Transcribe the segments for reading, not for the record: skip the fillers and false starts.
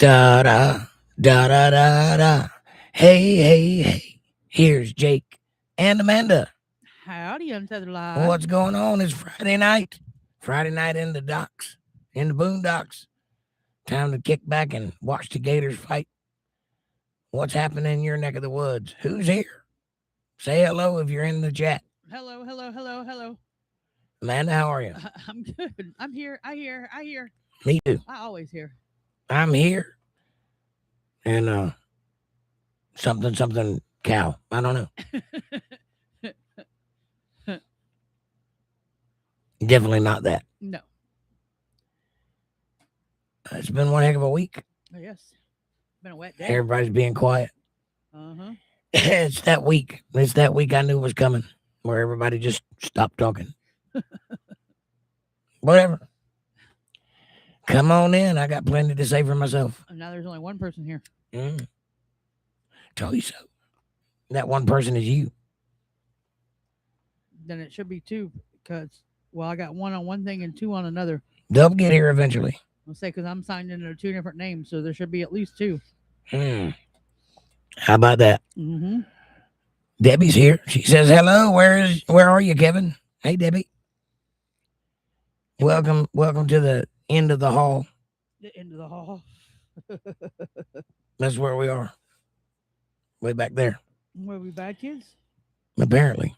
Da da da da da da. Hey, hey, hey. Here's Jake and Amanda. Howdy, Untethered Live. What's going on? It's Friday night. Friday night in the docks, in the boondocks. Time to kick back and watch the Gators fight. What's happening in your neck of the woods? Who's here? Say hello if you're in the chat. Hello, hello, hello, hello. Amanda, how are you? I'm good. I'm here. I hear. Me too. I always hear. I'm here. And something cow. I don't know. Definitely not that. No. It's been one heck of a week. Oh, yes. Been a wet day. Everybody's being quiet. Uh-huh. It's that week. It's that week I knew was coming, where everybody just stopped talking. Whatever. Come on in. I got plenty to say for myself. And now there's only one person here. Told you so. That one person is you. Then it should be two because, well, I got one on one thing and two on another. They'll get here eventually. I'll say because I'm signed into two different names, so there should be at least two. How about that? Mm-hmm. Debbie's here. She says hello. Where are you, Kevin? Hey, Debbie. Welcome to the end of the hall. The end of the hall. That's where we are. Way back there. Were we bad kids? Apparently.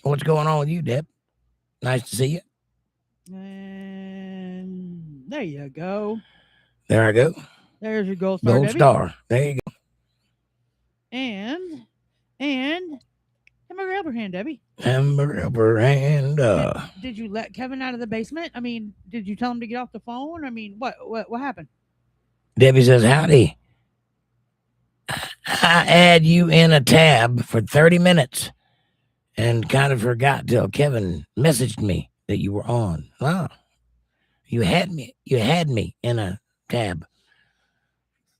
What's going on with you, Deb? Nice to see you. And there you go. There I go. There's your gold star. Gold Debbie. star. There you go. And hamburger helper hand, Debbie. Hamburger helper hand. Did you let Kevin out of the basement? I mean, did you tell him to get off the phone? I mean, what happened? Debbie says, howdy. I add you in a tab for 30 minutes and kind of forgot till Kevin messaged me that you were on. Wow. You had me in a tab.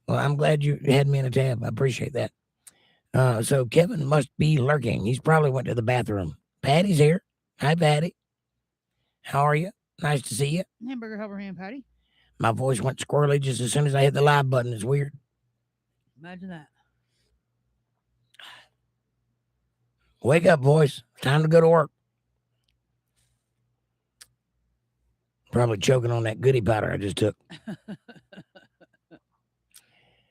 Well, I'm glad you had me in a tab. I appreciate that. So Kevin must be lurking. He's probably went to the bathroom. Patty's here. Hi, Patty. How are you? Nice to see you. Hamburger helper hand, Patty. My voice went squirrely just as soon as I hit the live button. It's weird. Imagine that. Wake up, boys. Time to go to work. Probably choking on that goodie powder I just took.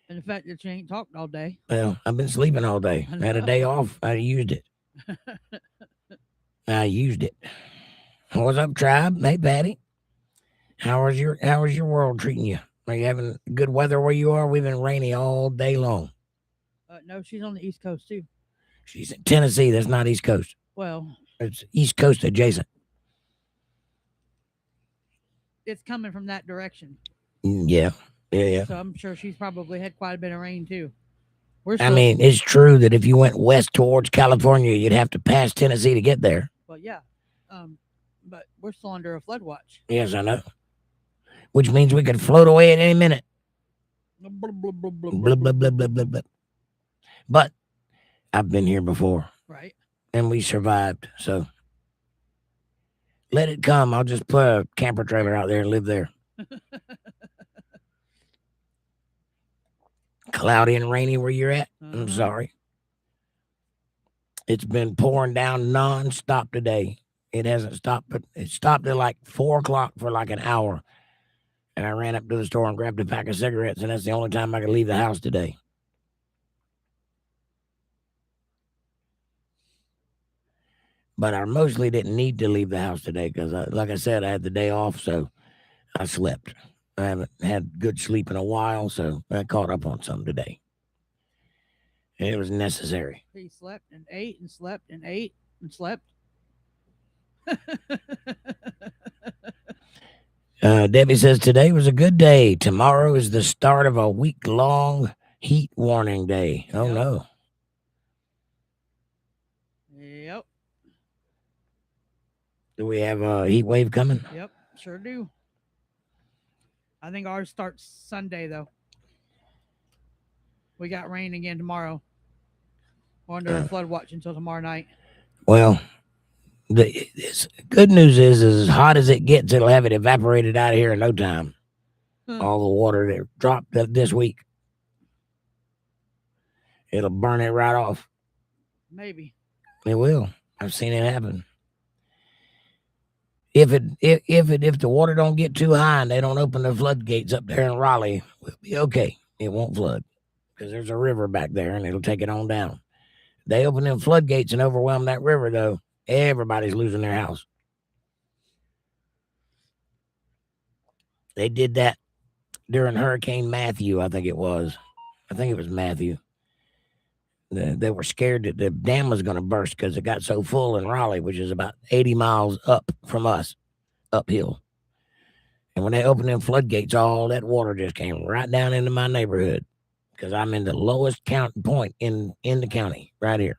And the fact that you ain't talked all day. Well, I've been sleeping all day. I had a day off. I used it. What's up, tribe? Hey, Patty. How is your world treating you? Are you having good weather where you are? We've been rainy all day long. No, she's on the East Coast too. She's in Tennessee. That's not East Coast. Well, it's East Coast adjacent. It's coming from that direction. Yeah. So I'm sure she's probably had quite a bit of rain too. I mean, it's true that if you went west towards California, you'd have to pass Tennessee to get there. Well, yeah. But we're still under a flood watch. Yes, I know. Which means we could float away at any minute. Blah, blah, blah, blah, blah, blah. But I've been here before. Right. And we survived. So let it come. I'll just put a camper trailer out there and live there. Cloudy and rainy where you're at. I'm sorry. It's been pouring down nonstop today. It hasn't stopped, but it stopped at like 4 o'clock for like an hour. And I ran up to the store and grabbed a pack of cigarettes, and that's the only time I could leave the house today. But I mostly didn't need to leave the house today because, like I said, I had the day off, so I slept. I haven't had good sleep in a while, so I caught up on some today. And it was necessary. He slept and ate and slept and ate and slept. Debbie says today was a good day. Tomorrow is the start of a week-long heat warning day. Oh, yep. No. Yep. Do we have a heat wave coming? Yep, sure do. I think ours starts Sunday, though. We got rain again tomorrow. We're under a flood watch until tomorrow night. Well, the good news is as hot as it gets, it'll have it evaporated out of here in no time. all the water that dropped this week. It'll burn it right off. Maybe. It will. I've seen it happen. If the water don't get too high and they don't open the floodgates up there in Raleigh, we'll be okay. It won't flood because there's a river back there and it'll take it on down. They open them floodgates and overwhelm that river, though, everybody's losing their house. They did that during Hurricane Matthew, I think it was. I think it was Matthew. They were scared that the dam was going to burst because it got so full in Raleigh, which is about 80 miles up from us, uphill. And when they opened them floodgates, all that water just came right down into my neighborhood because I'm in the lowest point in the county, right here.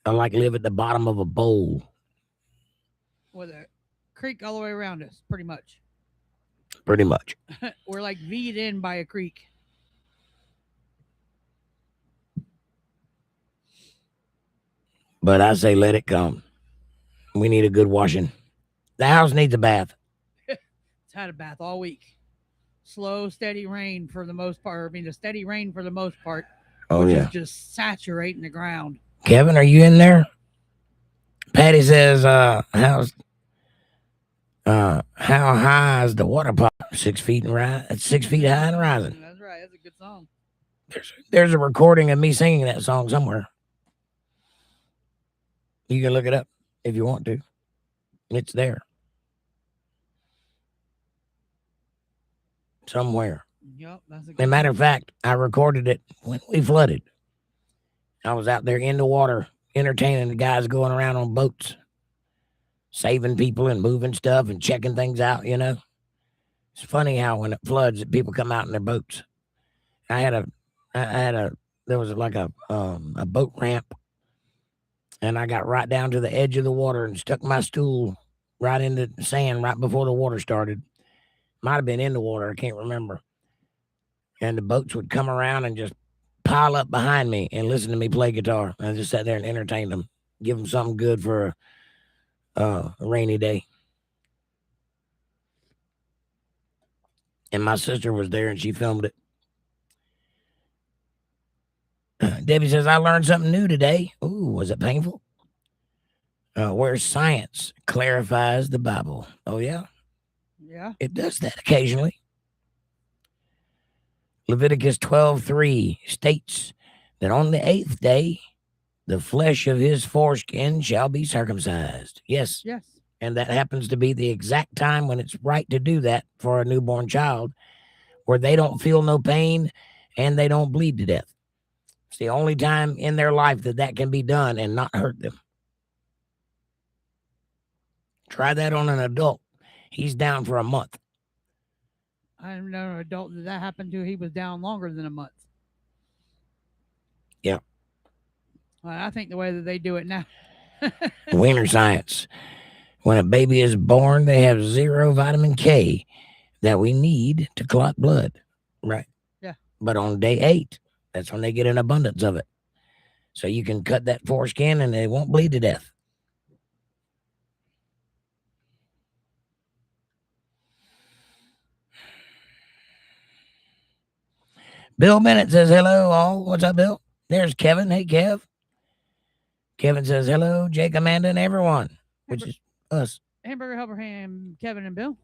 I live at the bottom of a bowl. With a creek all the way around us, pretty much. Pretty much. We're like V'd in by a creek. But I say let it come. We need a good washing. The house needs a bath. It's had a bath all week. Slow, steady rain for the most part. I mean, a steady rain for the most part. Oh, which yeah. is just saturating the ground. Kevin, are you in there? Patty says, how high is the water pot? 6 feet and 6 feet high and rising. That's right. That's a good song. There's a recording of me singing that song somewhere. You can look it up if you want to. It's there. Somewhere. Yep, that's a good As a matter of fact, I recorded it when we flooded. I was out there in the water entertaining the guys going around on boats, saving people and moving stuff and checking things out, you know. It's funny how when it floods, people come out in their boats. There was like a boat ramp, and I got right down to the edge of the water and stuck my stool right in the sand right before the water started. Might have been in the water, I can't remember. And the boats would come around and just pile up behind me and listen to me play guitar. I just sat there and entertained them, give them something good for a rainy day. And my sister was there and she filmed it. Debbie says, I learned something new today. Ooh, was it painful? Where science clarifies the Bible. Oh, yeah? Yeah. It does that occasionally. Leviticus 12:3 states that on the 8th day, the flesh of his foreskin shall be circumcised. Yes. Yes. And that happens to be the exact time when it's right to do that for a newborn child, where they don't feel no pain and they don't bleed to death. It's the only time in their life that can be done and not hurt them. Try that on an adult. He's down for a month. I know an adult that happened to. He was down longer than a month. Yeah. Well, I think the way that they do it now. Wiener science. When a baby is born, they have 0 vitamin K that we need to clot blood. Right. Yeah. But on day 8, that's when they get an abundance of it. So you can cut that foreskin and they won't bleed to death. Bill Bennett says, hello, all. What's up, Bill? There's Kevin. Hey, Kev. Kevin says, hello, Jake, Amanda, and everyone, which is us. Hamburger Helper Ham, Kevin and Bill.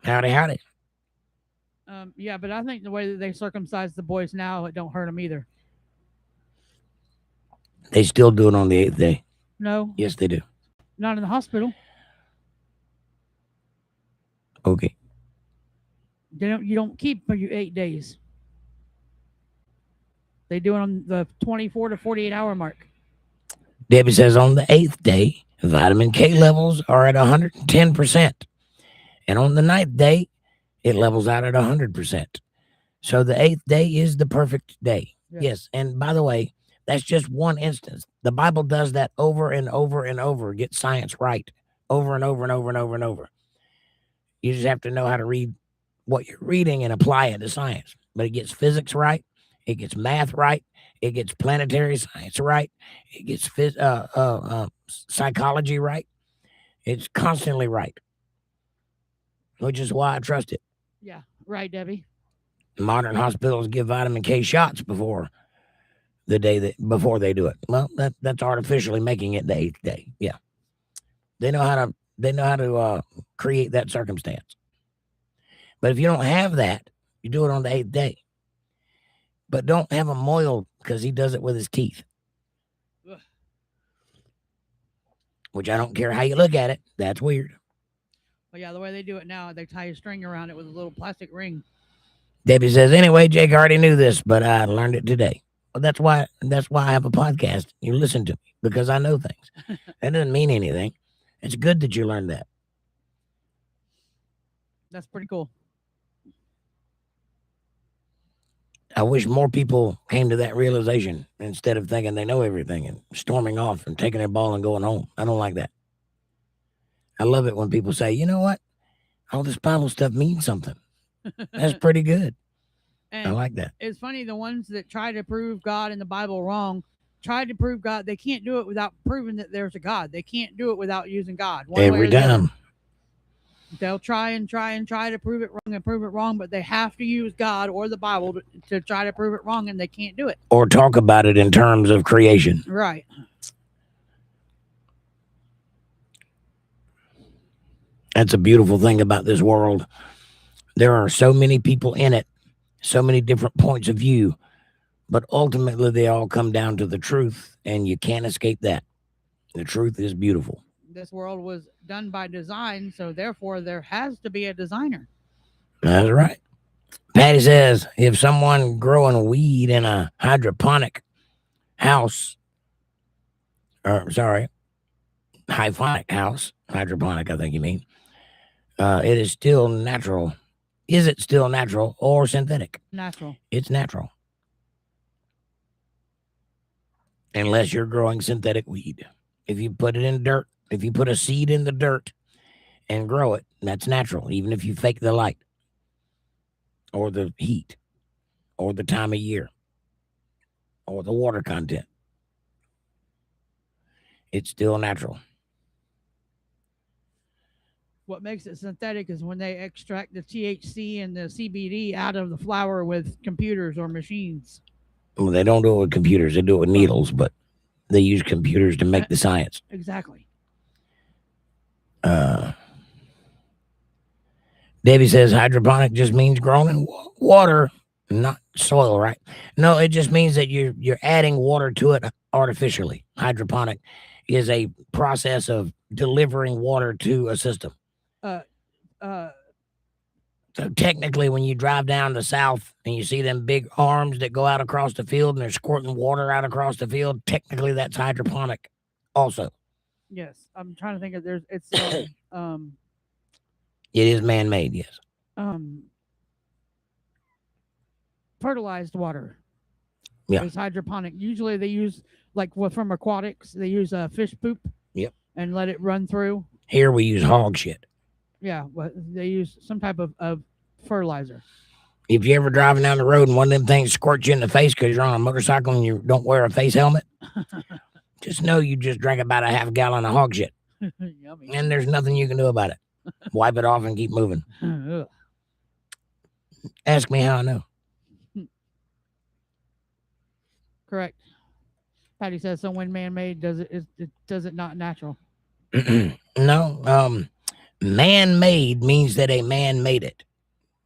Howdy, howdy. Yeah, but I think the way that they circumcise the boys now, it don't hurt them either. They still do it on the 8th day. No. Yes, they do. Not in the hospital. Okay. You don't keep for you 8 days. They do it on the 24 to 48 hour mark. Debbie says on the 8th day, vitamin K levels are at 110%. And on the 9th day, it levels out at 100%. So the 8th day is the perfect day. Yeah. Yes. And by the way, that's just one instance. The Bible does that over and over and over. Get science right over and over and over and over and over. You just have to know how to read what you're reading and apply it to science. But it gets physics right. It gets math right. It gets planetary science right. It gets psychology right. It's constantly right, which is why I trust it. Yeah. Right, Debbie. Modern hospitals give vitamin K shots before they do it. Well, that's artificially making it the 8th day. Yeah, they know how to create that circumstance. But if you don't have that, you do it on the 8th day. But don't have him moiled because he does it with his teeth. Ugh. Which I don't care how you look at it. That's weird. But yeah, the way they do it now, they tie a string around it with a little plastic ring. Debbie says, anyway, Jake already knew this, but I learned it today. Well, that's why I have a podcast. You listen to me because I know things. That doesn't mean anything. It's good that you learned that. That's pretty cool. I wish more people came to that realization instead of thinking they know everything and storming off and taking their ball and going home. I don't like that. I love it when people say, you know what? All this Bible stuff means something. That's pretty good. And I like that. It's funny, the ones that try to prove God and the Bible wrong, try to prove God. They can't do it without proving that there's a God. They can't do it without using God. Every time. They'll try to prove it wrong, but they have to use God or the Bible to try to prove it wrong, and they can't do it. Or talk about it in terms of creation. Right. That's a beautiful thing about this world. There are so many people in it, so many different points of view, but ultimately they all come down to the truth, and you can't escape that. The truth is beautiful. This world was done by design, so therefore there has to be a designer. That's right. Patty says, if someone growing weed in a hydroponic house, hyphonic house, hydroponic, I think you mean, it is still natural. Is it still natural or synthetic? Natural. It's natural. Unless you're growing synthetic weed. If you put it in dirt, if you put a seed in the dirt and grow it, that's natural, even if you fake the light or the heat or the time of year or the water content. It's still natural. What makes it synthetic is when they extract the THC and the CBD out of the flower with computers or machines. Well, they don't do it with computers. They do it with needles, but they use computers to make the science. Exactly. Debbie says hydroponic just means growing in water, not soil, right? No, it just means that you're adding water to it artificially. Hydroponic is a process of delivering water to a system. So technically, when you drive down the south and you see them big arms that go out across the field and they're squirting water out across the field, technically that's hydroponic also. Yes. I'm trying to think of it's It is man-made, yes. Fertilized water. Yeah. It's hydroponic. Usually they use, from aquatics, they use fish poop. Yep. And let it run through. Here we use hog shit. Yeah, but they use some type of fertilizer. If you're ever driving down the road and one of them things squirts you in the face because you're on a motorcycle and you don't wear a face helmet, just know you just drank about a half gallon of hog shit. Yummy. And there's nothing you can do about it. Wipe it off and keep moving. Ask me how I know. Correct. Patty says, so when man-made, does it not natural? No. Man-made means that a man made it.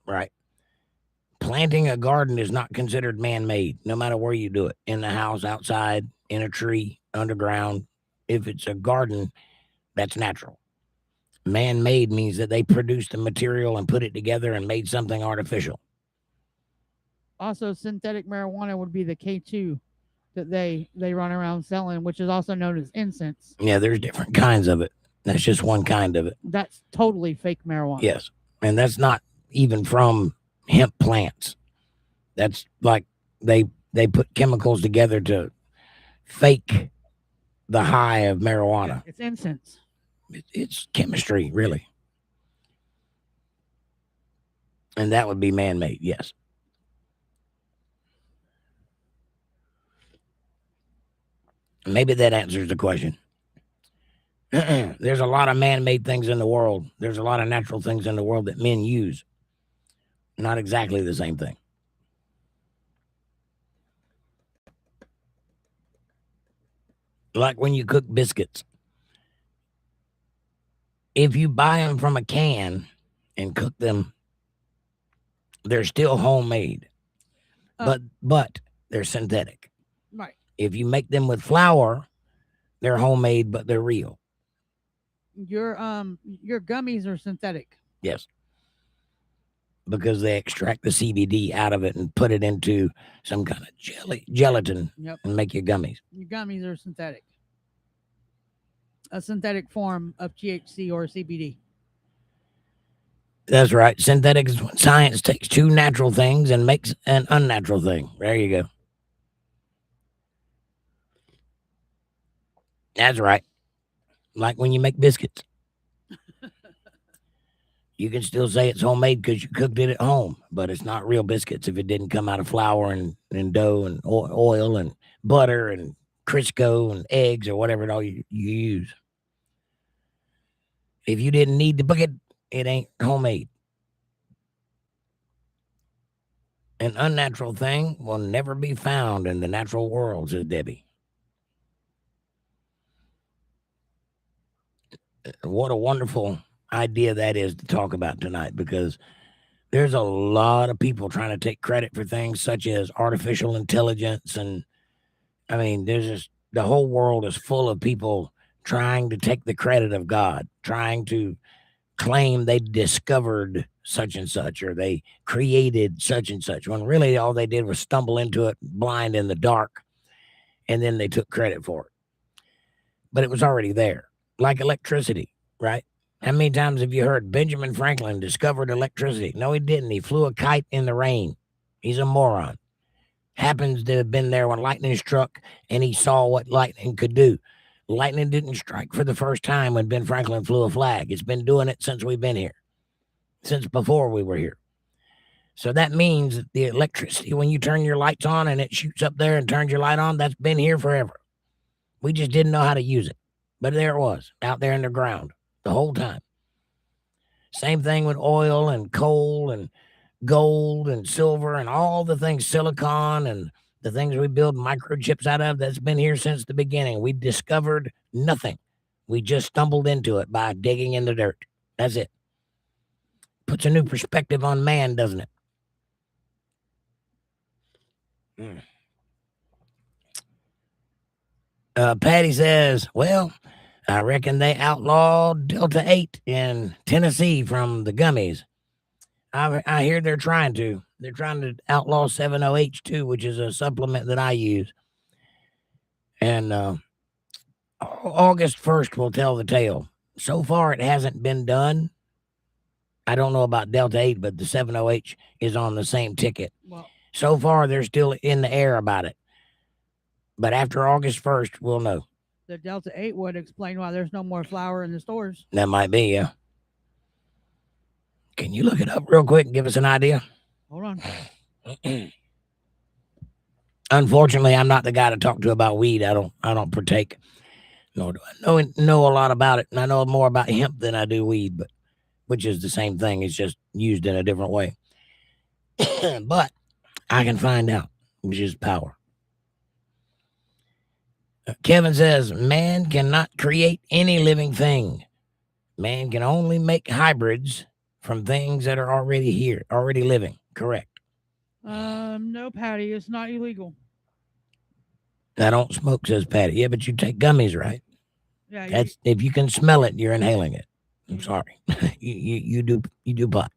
Right. Planting a garden is not considered man-made, no matter where you do it. In the house, outside, in a tree, underground. If it's a garden, that's natural. Man-made means that they produced the material and put it together and made something artificial. Also, synthetic marijuana would be the K2 that they run around selling, which is also known as incense. Yeah, there's different kinds of it. That's just one kind of it. That's totally fake marijuana. Yes, and that's not even from hemp plants. That's like they put chemicals together to fake the high of marijuana. Yeah, it's incense. It's chemistry, really. And that would be man-made, yes. Maybe that answers the question. There's a lot of man-made things in the world. There's a lot of natural things in the world that men use. Not exactly the same thing. Like when you cook biscuits. If you buy them from a can and cook them, they're still homemade, but they're synthetic. Right. If you make them with flour, they're homemade, but they're real. Your gummies are synthetic. Yes. Because they extract the CBD out of it and put it into some kind of gelatin and make your gummies. Your gummies are synthetic. A synthetic form of THC or CBD. That's right. Synthetic is when science takes two natural things and makes an unnatural thing. There you go. That's right. Like when you make biscuits. You can still say it's homemade because you cooked it at home, but it's not real biscuits if it didn't come out of flour and dough and oil and butter and Crisco and eggs or whatever it all you use. If you didn't need to cook it, it ain't homemade. An unnatural thing will never be found in the natural world, says Debbie. What a wonderful idea that is to talk about tonight, because there's a lot of people trying to take credit for things such as artificial intelligence. And I mean, there's just the whole world is full of people trying to take the credit of God, trying to claim they discovered such and such or they created such and such, when really all they did was stumble into it blind in the dark, and then they took credit for it. But it was already there, like electricity, right? How many times have you heard Benjamin Franklin discovered electricity? No, he didn't. He flew a kite in the rain. He's a moron. Happens to have been there when lightning struck, and he saw what lightning could do. Lightning didn't strike for the first time when Ben Franklin flew a flag. It's been doing it since we've been here, since before we were here. So that means that the electricity, when you turn your lights on and it shoots up there and turns your light on, that's been here forever. We just didn't know how to use it. But there it was, out there in the ground the whole time. Same thing with oil and coal and gold and silver and all the things, silicon and the things we build microchips out of. That's been here since the beginning. We discovered nothing. We just stumbled into it by digging in the dirt. That's it. Puts a new perspective on man, doesn't it? Patty says, well, I reckon they outlawed Delta 8 in Tennessee from the gummies. I hear they're trying to. They're trying to outlaw 7-OH too, which is a supplement that I use. And August 1st will tell the tale. So far, it hasn't been done. I don't know about Delta 8, but the 7-OH is on the same ticket. Well, so far, they're still in the air about it. But after August 1st, we'll know. The Delta 8 would explain why there's no more flour in the stores. That might be, yeah. Can you look it up real quick and give us an idea? Hold on. Unfortunately, I'm not the guy to talk to about weed. I don't partake. Nor do I know a lot about it. And I know more about hemp than I do weed, but which is the same thing. It's just used in a different way. But I can find out, which is power. Kevin says, man cannot create any living thing. Man can only make hybrids from things that are already here, already living. Correct. No, Patty, it's not illegal. I don't smoke, says Patty. Yeah, but you take gummies, right? Yeah. That's if you can smell it, you're inhaling it. I'm sorry. you do pot.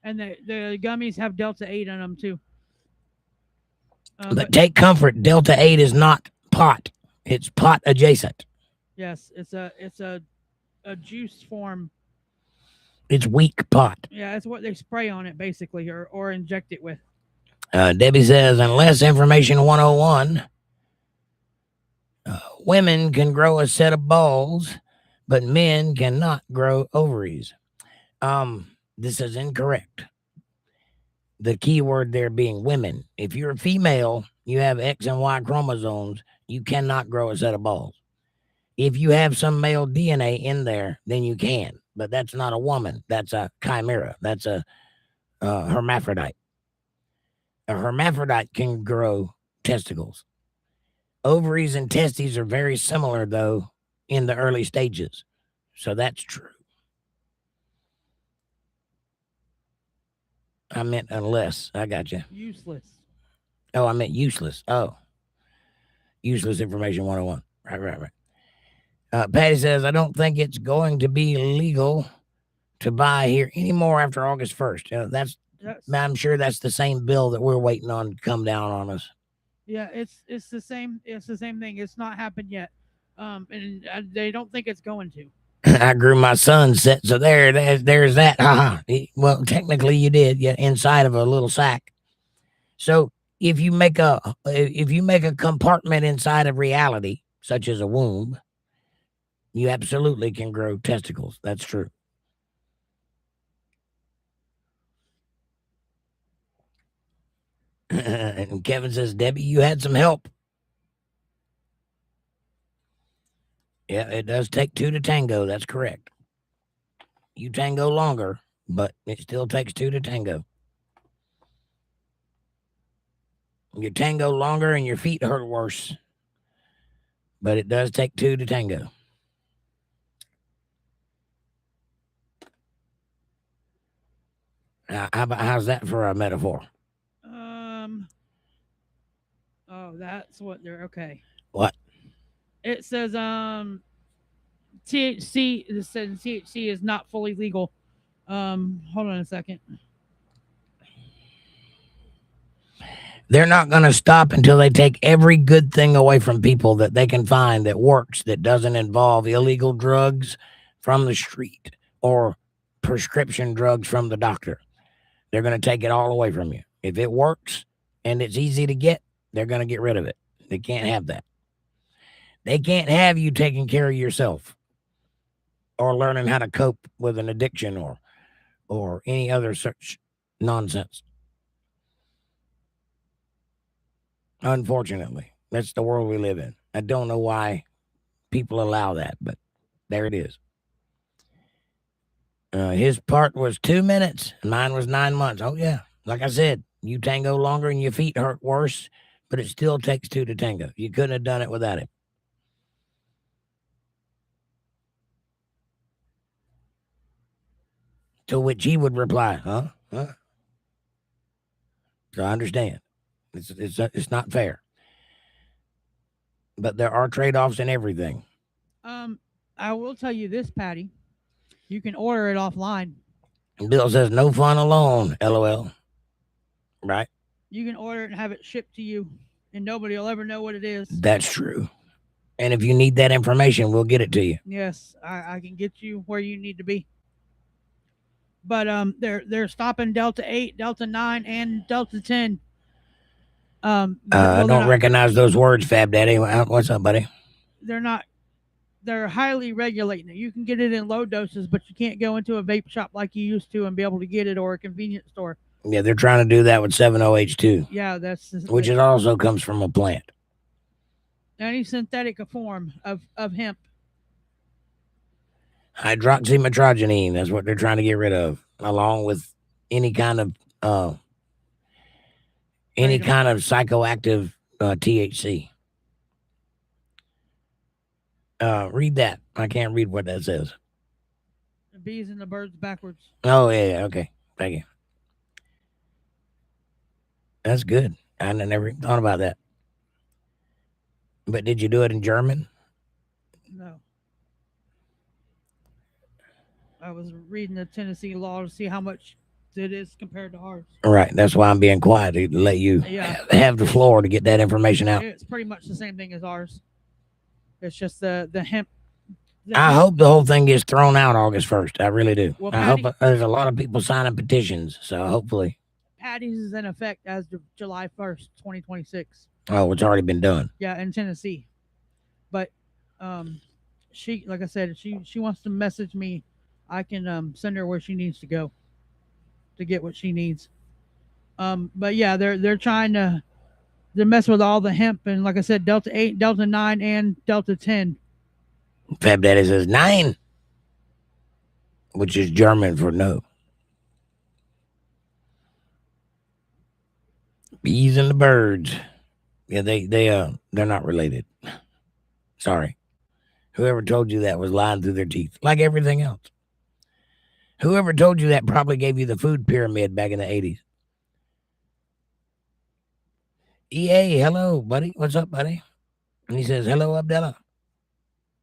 And the gummies have Delta 8 in them too. But take comfort, Delta 8 is not pot. It's pot adjacent. Yes, it's a juice form. It's weak pot. Yeah, that's what they spray on it basically, or inject it with. Debbie says, unless information 101, women can grow a set of balls, but men cannot grow ovaries. This is incorrect. The key word there being women. If you're a female, you have X and Y chromosomes, you cannot grow a set of balls. If you have some male DNA in there, then you can. But that's not a woman. That's a chimera. That's a hermaphrodite. A hermaphrodite can grow testicles. Ovaries and testes are very similar, though, in the early stages. So that's true. I meant unless. I got you. Useless. Oh, I meant useless. Oh. Useless information 101. Right. Patty says, I don't think it's going to be legal to buy here anymore after August 1st. I'm sure that's the same bill that we're waiting on to come down on us. Yeah, it's the same. It's the same thing. It's not happened yet, and they don't think it's going to. I grew my son's set, so there's that. Well, technically you did, yeah, inside of a little sack. So if you make a compartment inside of reality, such as a womb, you absolutely can grow testicles. That's true. And Kevin says, Debbie, you had some help. Yeah, it does take two to tango. That's correct. You tango longer, but it still takes two to tango. You tango longer and your feet hurt worse, but it does take two to tango. How's that for a metaphor? Oh, that's what they're okay. What? It says THC. It says THC is not fully legal. Hold on a second. They're not going to stop until they take every good thing away from people that they can find that works, that doesn't involve illegal drugs from the street or prescription drugs from the doctor. They're going to take it all away from you. If it works and it's easy to get, they're going to get rid of it. They can't have that. They can't have you taking care of yourself or learning how to cope with an addiction or any other such nonsense. Unfortunately, that's the world we live in. I don't know why people allow that, but there it is. His part was 2 minutes, and mine was 9 months. Oh, yeah. Like I said, you tango longer and your feet hurt worse, but it still takes two to tango. You couldn't have done it without him. To which he would reply, huh? So I understand. It's not fair. But there are trade-offs in everything. I will tell you this, Patty. You can order it offline. Bill says, no fun alone, LOL. Right? You can order it and have it shipped to you, and nobody will ever know what it is. That's true. And if you need that information, we'll get it to you. Yes, I can get you where you need to be. But they're stopping Delta 8, Delta 9, and Delta 10. I don't recognize those words, Fab Daddy. What's up, buddy? They're not. They're highly regulating it. You can get it in low doses, but you can't go into a vape shop like you used to and be able to get it, or a convenience store. Yeah, they're trying to do that with 7-OH2. Yeah, which it also comes from a plant. Any synthetic form of hemp. Hydroxymetrogenine, that's what they're trying to get rid of, along with any kind of psychoactive THC. Read that. I can't read what that says. The bees and the birds backwards. Oh, yeah. Okay. Thank you. That's good. I never thought about that. But did you do it in German? No. I was reading the Tennessee law to see how much it is compared to ours. Right. That's why I'm being quiet, to let you have the floor to get that information out. It's pretty much the same thing as ours. It's just the hemp. I hope the whole thing gets thrown out August 1st. I really do. Well, I hope there's a lot of people signing petitions. So hopefully. Patty's is in effect as of July 1st, 2026. Oh, it's already been done. Yeah, in Tennessee. But she, like I said, she wants to message me. I can send her where she needs to go to get what she needs. But yeah, they're trying to mess with all the hemp, and like I said, Delta 8, Delta 9, and Delta 10. Fab Daddy says 9, which is German for no. Bees and the birds. Yeah, they're not related. Sorry. Whoever told you that was lying through their teeth, like everything else. Whoever told you that probably gave you the food pyramid back in the 80s. EA, hello, buddy. What's up, buddy? And he says, hello, Abdullah.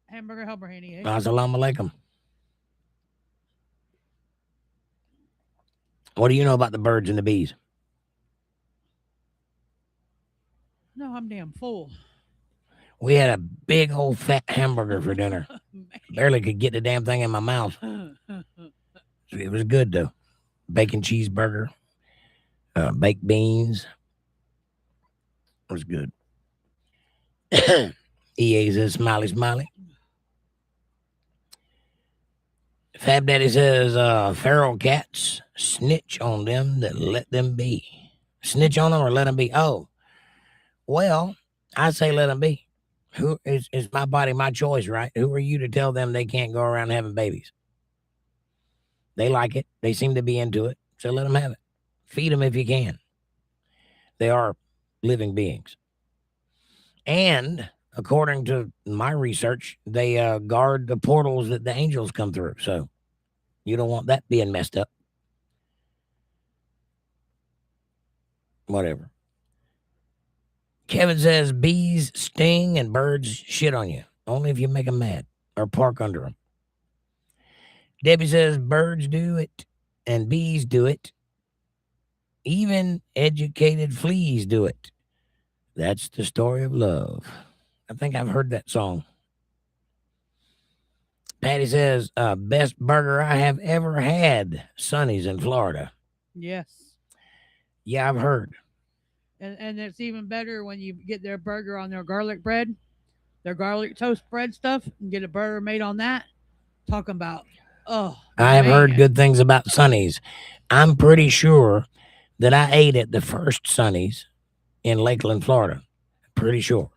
Hamburger helper handy, eh? Assalamu alaikum. What do you know about the birds and the bees? No, I'm damn full. We had a big old fat hamburger for dinner. Barely could get the damn thing in my mouth. It was good though. Bacon cheeseburger, baked beans. It was good. EA says, smiley, smiley. Fab Daddy says, feral cats snitch on them that let them be. Snitch on them or let them be? Oh, well, I say let them be. Who is my body, my choice, right? Who are you to tell them they can't go around having babies? They like it. They seem to be into it. So let them have it. Feed them if you can. They are living beings. And according to my research, they guard the portals that the angels come through. So you don't want that being messed up. Whatever. Kevin says bees sting and birds shit on you. Only if you make them mad or park under them. Debbie says birds do it and bees do it. Even educated fleas do it. That's the story of love. I think I've heard that song. Patty says, best burger I have ever had, Sonny's in Florida. Yes. Yeah, I've heard. And it's even better when you get their burger on their garlic bread, their garlic toast bread stuff, and get a burger made on that. Talking about, oh, I have heard man. good things about Sonny's. I'm pretty sure that I ate at the first Sonny's in Lakeland, Florida. Pretty sure.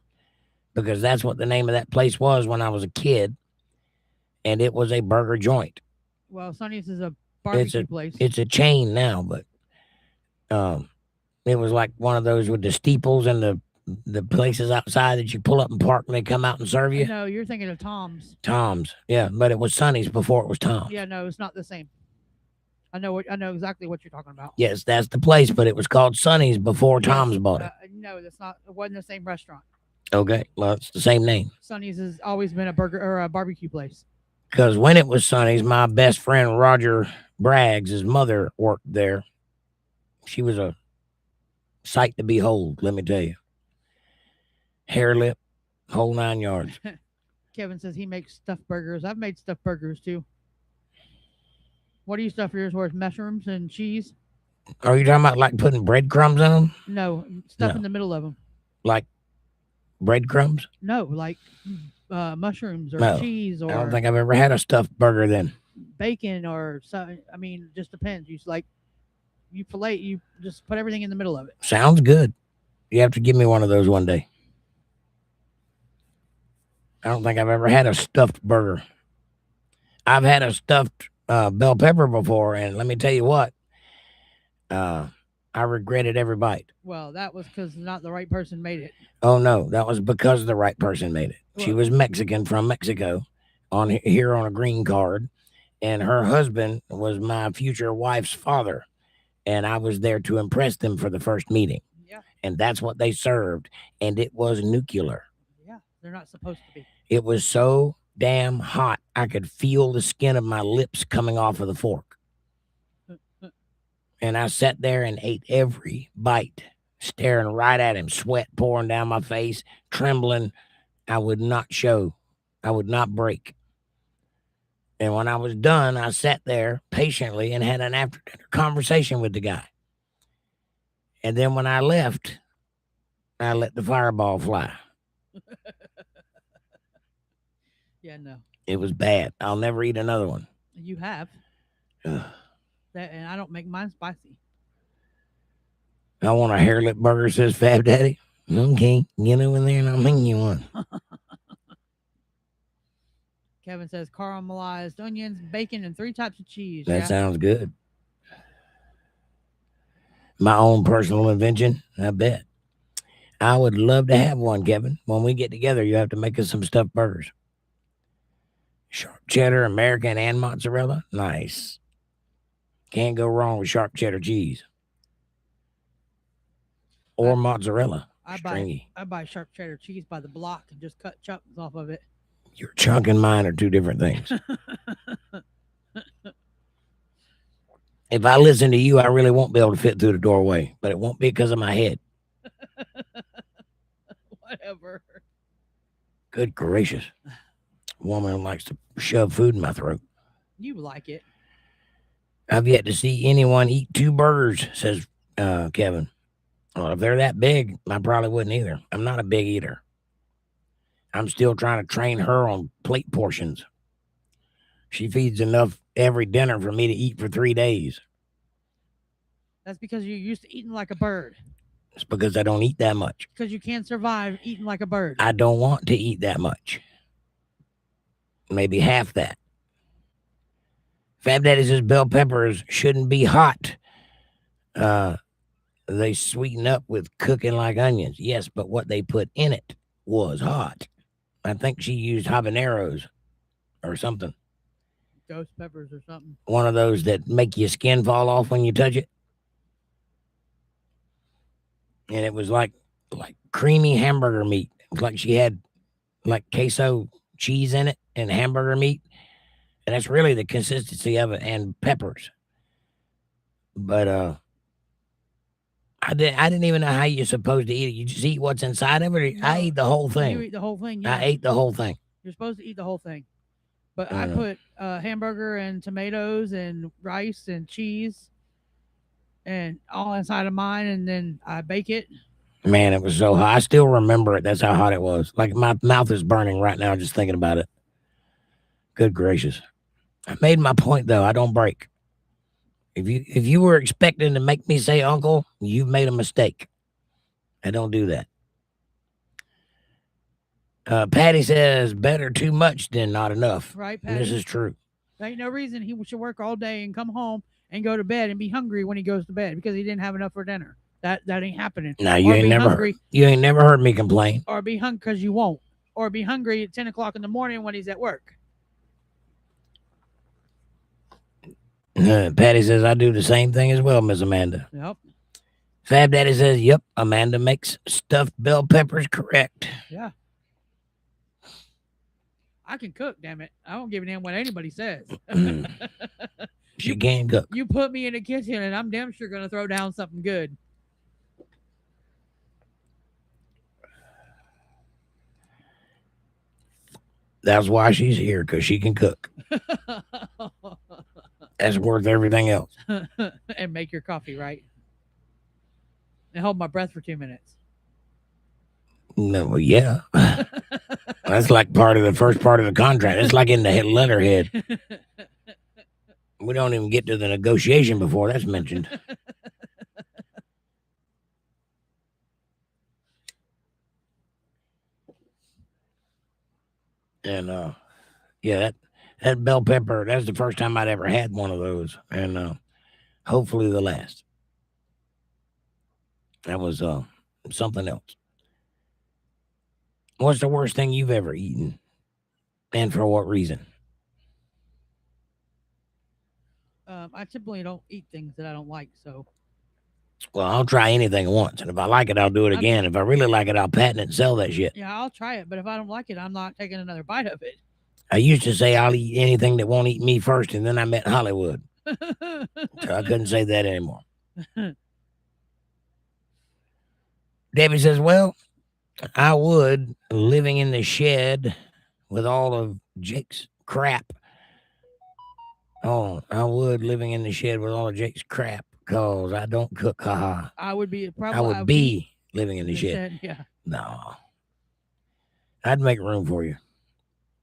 Because that's what the name of that place was when I was a kid. And it was a burger joint. Well, Sonny's is a barbecue place. It's a chain now, but it was like one of those with the steeples and the places outside that you pull up and park and they come out and serve you. No, you're thinking of Tom's. Tom's, yeah, but it was Sonny's before it was Tom's. Yeah, no, it's not the same. I know exactly what you're talking about. Yes, that's the place, but it was called Sonny's before Tom's bought it. No, that's not. It wasn't the same restaurant. Okay, well, it's the same name. Sonny's has always been a burger or a barbecue place. Because when it was Sonny's, my best friend Roger Braggs, his mother worked there. She was a sight to behold, let me tell you. Hair lip, whole 9 yards. Kevin says he makes stuffed burgers. I've made stuffed burgers too. What do you stuff yours with? Mushrooms and cheese? Are you talking about like putting breadcrumbs in them? No, stuff in the middle of them. Like breadcrumbs? No, like mushrooms or cheese or. I don't think I've ever had a stuffed burger then. Bacon or something. I mean, just depends. You fillet. You just put everything in the middle of it. Sounds good. You have to give me one of those one day. I don't think I've ever had a stuffed burger. I've had a stuffed bell pepper before, and let me tell you what, I regretted every bite. Well, that was because not the right person made it. Oh no, that was because the right person made it. Well, she was Mexican from Mexico, here on a green card, and her husband was my future wife's father, and I was there to impress them for the first meeting. Yeah, and that's what they served, and it was nuclear. Yeah, they're not supposed to be. It was so damn hot, I could feel the skin of my lips coming off of the fork. And I sat there and ate every bite, staring right at him, sweat pouring down my face, trembling. I would not show. I would not break. And when I was done, I sat there patiently and had an after-dinner conversation with the guy. And then when I left, I let the fireball fly. Yeah, no. It was bad. I'll never eat another one. You have. Ugh. And I don't make mine spicy. I want a hair lip burger, says Fab Daddy. Okay, get over there and I'll make you one. Kevin says caramelized onions, bacon, and 3 types of cheese. That sounds good. My own personal invention, I bet. I would love to have one, Kevin. When we get together, you have to make us some stuffed burgers. Sharp cheddar, American, and mozzarella. Nice. Can't go wrong with sharp cheddar cheese. Or mozzarella. Stringy. I buy sharp cheddar cheese by the block and just cut chunks off of it. Your chunk and mine are two different things. If I listen to you, I really won't be able to fit through the doorway, but it won't be because of my head. Whatever. Good gracious. Woman likes to shove food in my throat. You like it. I've yet to see anyone eat 2 burgers, says Kevin. Well, if they're that big, I probably wouldn't either. I'm not a big eater. I'm still trying to train her on plate portions. She feeds enough every dinner for me to eat for 3 days. That's because you're used to eating like a bird. It's because I don't eat that much. Because you can't survive eating like a bird. I don't want to eat that much. Maybe half that. Fab Daddy says bell peppers shouldn't be hot. They sweeten up with cooking like onions. Yes, but what they put in it was hot. I think she used habaneros or something. Ghost peppers or something. One of those that make your skin fall off when you touch it. And it was like creamy hamburger meat. It was like she had like queso cheese in it and hamburger meat. And that's really the consistency of it, and peppers. But I didn't even know how you're supposed to eat it. You just eat what's inside of it. No, I eat the whole thing. You eat the whole thing. Yeah. I ate the whole thing. You're supposed to eat the whole thing. But I put hamburger and tomatoes and rice and cheese and all inside of mine, and then I bake it. Man, it was so hot. I still remember it. That's how hot it was. Like my mouth is burning right now just thinking about it. Good gracious. I made my point though. I don't break. If you were expecting to make me say uncle, you've made a mistake. I don't do that. Patty says better too much than not enough. Right, Patty? And this is true. There ain't no reason he should work all day and come home and go to bed and be hungry when he goes to bed because he didn't have enough for dinner. That ain't happening. Now you ain't never heard me complain. Or be hungry because you won't. Or be hungry at 10 o'clock in the morning when he's at work. Patty says I do the same thing as well, Miss Amanda. Yep. Fab Daddy says, yep, Amanda makes stuffed bell peppers correct. Yeah. I can cook, damn it. I don't give a damn what anybody says. She can cook. You put me in the kitchen and I'm damn sure going to throw down something good. That's why she's here, because she can cook. That's worth everything else. And make your coffee, right? And hold my breath for 2 minutes. No, well, yeah. That's like part of the first part of the contract. It's like in the letterhead. We don't even get to the negotiation before that's mentioned. And yeah, that bell pepper, that's the first time I'd ever had one of those. And hopefully the last. That was something else. What's the worst thing you've ever eaten? And for what reason? I typically don't eat things that I don't like, so. Well, I'll try anything once, and if I like it, I'll do it again. If I really like it, I'll patent it and sell that shit. Yeah, I'll try it, but if I don't like it, I'm not taking another bite of it. I used to say I'll eat anything that won't eat me first, and then I met Hollywood. So I couldn't say that anymore. Debbie says, well, I would, living in the shed with all of Jake's crap. Oh, I would, living in the shed with all of Jake's crap, because I don't cook, haha. I would be living in the shed. Yeah. No. I'd make room for you.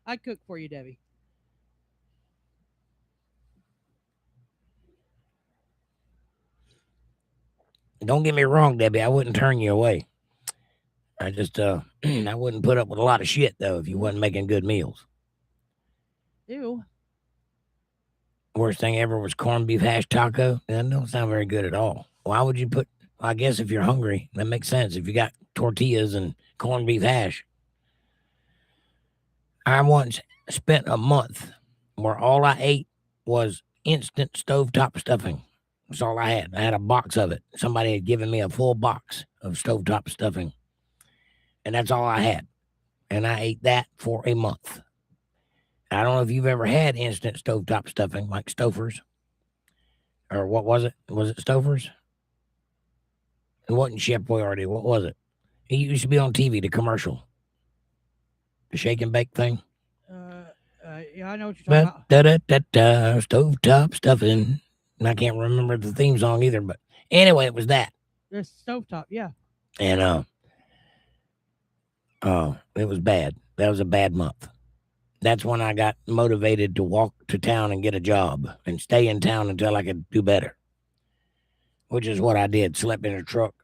I'd cook for you, Debbie. Don't get me wrong, Debbie. I wouldn't turn you away. I just, I wouldn't put up with a lot of shit, though, if you wasn't making good meals. Ew. Worst thing ever was corned beef hash taco. That don't sound very good at all. Why would you put? I guess if you're hungry, that makes sense. If you got tortillas and corned beef hash. I once spent a month where all I ate was instant stovetop stuffing. That's all I had. I had a box of it. Somebody had given me a full box of stovetop stuffing. And that's all I had. And I ate that for a month. I don't know if you've ever had instant stovetop stuffing like Stouffer's. Or what was it? Was it Stouffer's? It wasn't Chef Boyardee. What was it? It used to be on TV, the commercial. The shake and bake thing. Yeah, I know what you're talking about. Stovetop stuffing. And I can't remember the theme song either, but anyway, it was that. The stovetop, yeah. And it was bad. That was a bad month. That's when I got motivated to walk to town and get a job and stay in town until I could do better, which is what I did. Slept in a truck.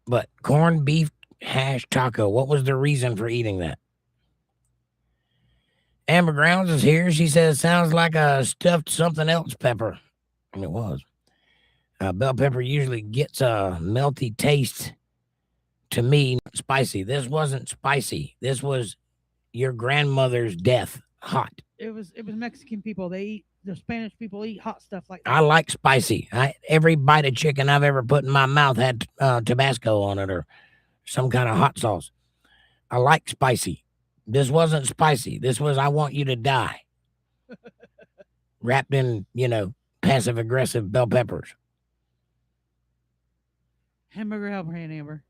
But corned beef hash taco, what was the reason for eating that? Amber Grounds is here. She says, sounds like a stuffed something else pepper. And it was. Bell pepper usually gets a melty taste to me, spicy. This wasn't spicy. This was your grandmother's death hot. It was Mexican people. The Spanish people eat hot stuff like that. I like spicy. Every bite of chicken I've ever put in my mouth had Tabasco on it or some kind of hot sauce. I like spicy. This wasn't spicy. This was, I want you to die. Wrapped in, passive aggressive bell peppers. Hamburger helper hand, Amber.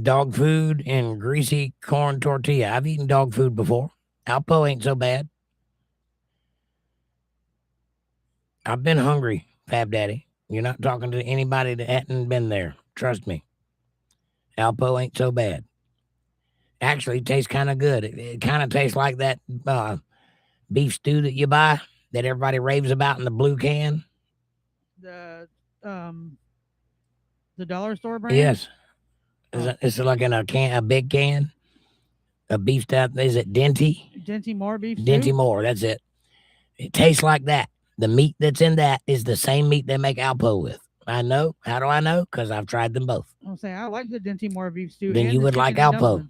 Dog food and greasy corn tortilla. I've eaten dog food before. Alpo ain't so bad. I've been hungry, Fab Daddy. You're not talking to anybody that hadn't been there. Trust me. Alpo ain't so bad. Actually, tastes kind of good. It kind of tastes like that beef stew that you buy that everybody raves about in the blue can. The dollar store brand? Yes. It's like in a big can. A beef stuff. Is it Dinty Moore beef stew? Dinty Moore, that's it. It tastes like that. The meat that's in that is the same meat they make Alpo with. I know. How do I know? Because I've tried them both. I'll say I like the Dinty Moore beef stew. Then you would like Alpo.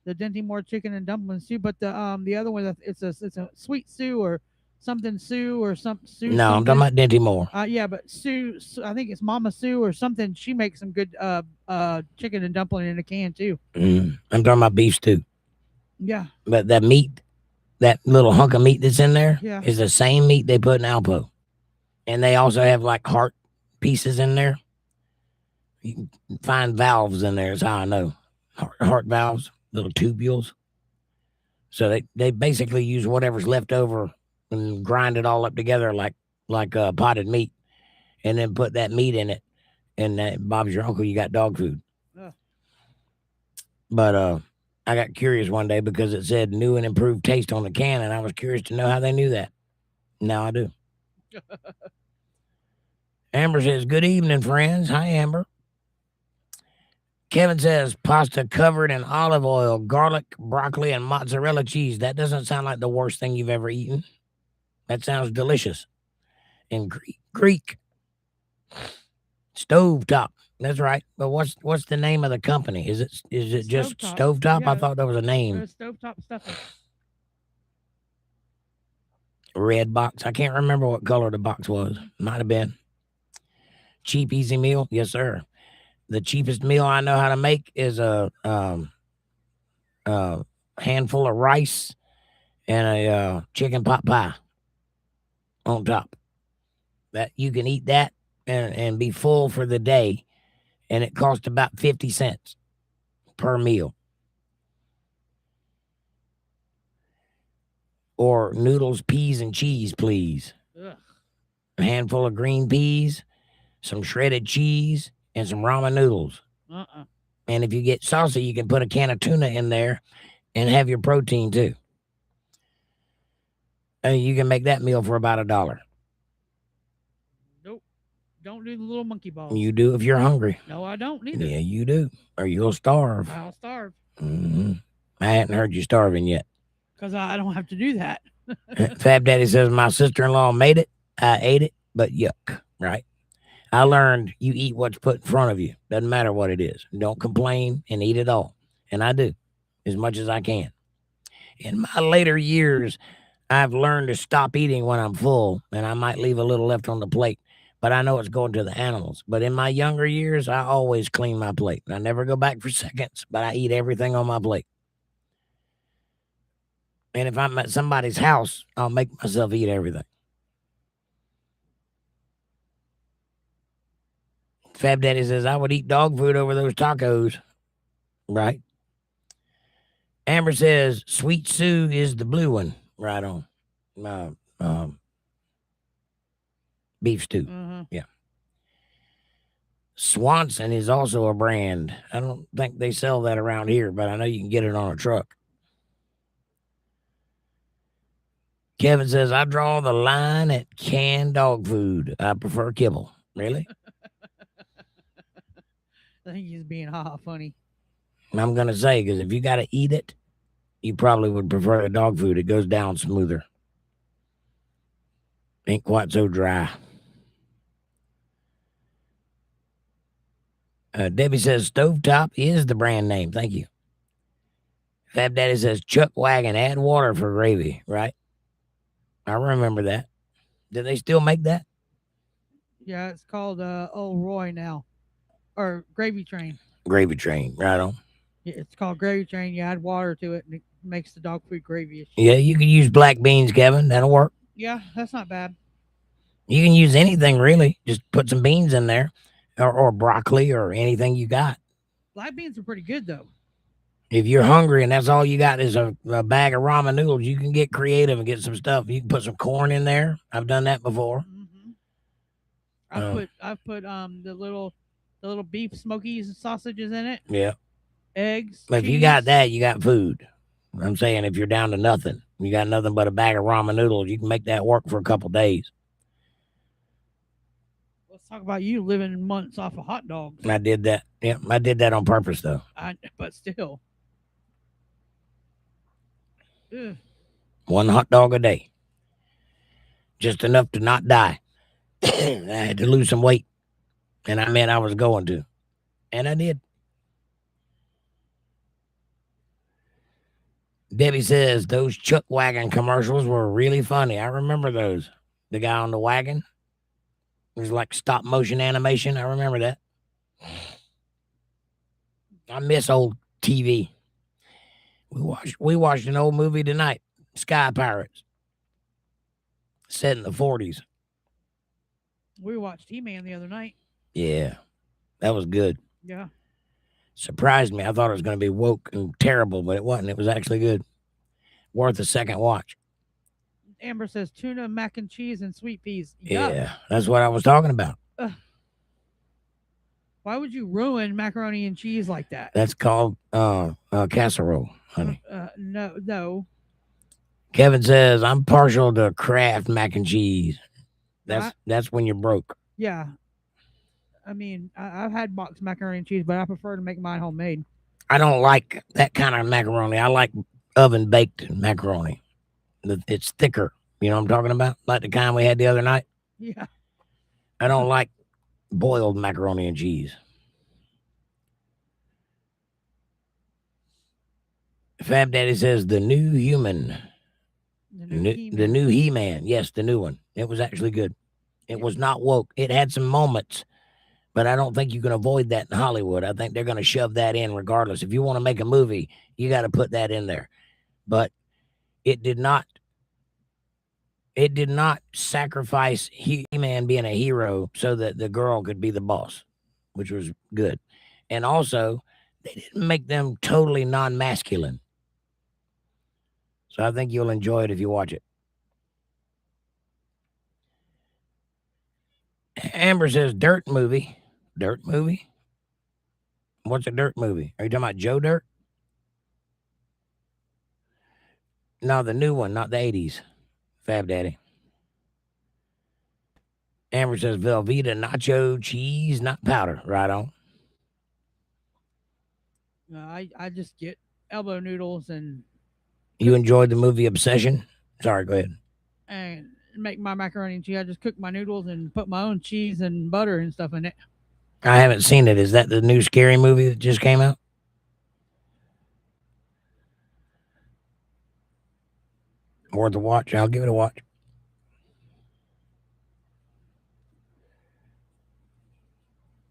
The Dinty Moore chicken and dumplings too, but the other one, it's a sweet stew or something Sue or some Sue. No, I'm talking about Dinty Moore. Yeah, but Sue, I think it's Mama Sue or something. She makes some good chicken and dumpling in a can too. I'm talking about beef stew. Yeah. But that meat, that little hunk of meat that's in there, is the same meat they put in Alpo. And they also have like heart pieces in there. You can find valves in there is how I know. Heart valves, little tubules. So they basically use whatever's left over and grind it all up together like potted meat, and then put that meat in it. And Bob's your uncle, you got dog food. But I got curious one day because it said new and improved taste on the can, and I was curious to know how they knew that. Now I do. Amber says, good evening, friends. Hi, Amber. Kevin says, pasta covered in olive oil, garlic, broccoli, and mozzarella cheese. That doesn't sound like the worst thing you've ever eaten. That sounds delicious. And Greek. Stovetop. That's right. But what's the name of the company? Is it just Stovetop? Yeah, I thought that was a name. Stovetop stuffing. Red box. I can't remember what color the box was. Might have been. Cheap, easy meal. Yes, sir. The cheapest meal I know how to make is a handful of rice and a chicken pot pie on top. That you can eat that and be full for the day, and it costs about 50 cents per meal. Or noodles, peas, and cheese, please. Ugh. A handful of green peas, some shredded cheese, and some ramen noodles. And if you get salsa, you can put a can of tuna in there and have your protein too. And you can make that meal for about $1. Nope. Don't do the little monkey balls. You do if you're hungry. No, I don't either. Yeah, you do. Or you'll starve. I'll starve. Mm-hmm. I hadn't heard you starving yet. Because I don't have to do that. Fab Daddy says, my sister-in-law made it. I ate it, but yuck, right? I learned you eat what's put in front of you. Doesn't matter what it is. Don't complain and eat it all. And I do as much as I can. In my later years, I've learned to stop eating when I'm full, and I might leave a little left on the plate, but I know it's going to the animals. But in my younger years, I always clean my plate. I never go back for seconds, but I eat everything on my plate. And if I'm at somebody's house, I'll make myself eat everything. Fab Daddy says, I would eat dog food over those tacos. Right. Amber says, Sweet Sue is the blue one. Right on. Uh, um, beef stew. Yeah. Swanson is also a brand. I don't think they sell that around here, but I know you can get it on a truck. Kevin says, I draw the line at canned dog food. I prefer kibble. Really? I think he's being funny. I'm going to say, because if you got to eat it, you probably would prefer the dog food. It goes down smoother. Ain't quite so dry. Debbie says, Stovetop is the brand name. Thank you. Fab Daddy says, Chuck Wagon, add water for gravy. Right? I remember that. Do they still make that? Yeah, it's called Old Roy now, or Gravy Train. Gravy Train, right on. Yeah, it's called Gravy Train. You add water to it, and it makes the dog food gravy. Yeah, you can use black beans, Kevin. That'll work. Yeah, that's not bad. You can use anything really. Just put some beans in there, or broccoli, or anything you got. Black beans are pretty good though. If you're hungry and that's all you got is a bag of ramen noodles, you can get creative and get some stuff. You can put some corn in there. I've done that before. I've put the little beef smokies sausages in it. Yeah. Eggs. But if you got that, you got food. I'm saying if you're down to nothing, you got nothing but a bag of ramen noodles, you can make that work for a couple days. Let's talk about you living months off of hot dogs. I did that. Yeah, I did that on purpose though. But still. Ugh. One hot dog a day. Just enough to not die. I had to lose some weight. And I meant I was going to. And I did. Debbie says those Chuck Wagon commercials were really funny. I remember those. The guy on the wagon. It was like stop motion animation. I remember that. I miss old TV. We watched an old movie tonight, Sky Pirates, set in the 40s. We watched He-Man the other night. Yeah, that was good. Yeah. Surprised me. I thought it was going to be woke and terrible, but it wasn't. It was actually good. Worth a second watch. Amber says tuna, mac and cheese, and sweet peas. Yeah, that's what I was talking about. Why would you ruin macaroni and cheese like that? That's called casserole, honey. No. Kevin says I'm partial to Kraft mac and cheese. That's when you're broke. Yeah. I mean, I've had boxed macaroni and cheese, but I prefer to make mine homemade. I don't like that kind of macaroni. I like oven baked macaroni. It's thicker. You know what I'm talking about? Like the kind we had the other night. Yeah. I don't like boiled macaroni and cheese. Fab Daddy says the new human. The new He-Man. Yes, the new one. It was actually good. It was not woke. It had some moments, but I don't think you can avoid that in Hollywood. I think they're going to shove that in regardless. If you want to make a movie, you got to put that in there. But it did not sacrifice He-Man being a hero so that the girl could be the boss, which was good. And also, they didn't make them totally non-masculine. So I think you'll enjoy it if you watch it. Amber says dirt movie. Dirt movie? What's a dirt movie? Are you talking about Joe Dirt? No, the new one, not the 80s. Fab Daddy. Amber says Velveeta nacho cheese, not powder. Right on. I just get elbow noodles and. You enjoyed the movie Obsession? Sorry, go ahead. And make my macaroni and cheese. I just cook my noodles and put my own cheese and butter and stuff in it. I haven't seen it. Is that the new scary movie that just came out? Worth a watch. I'll give it a watch.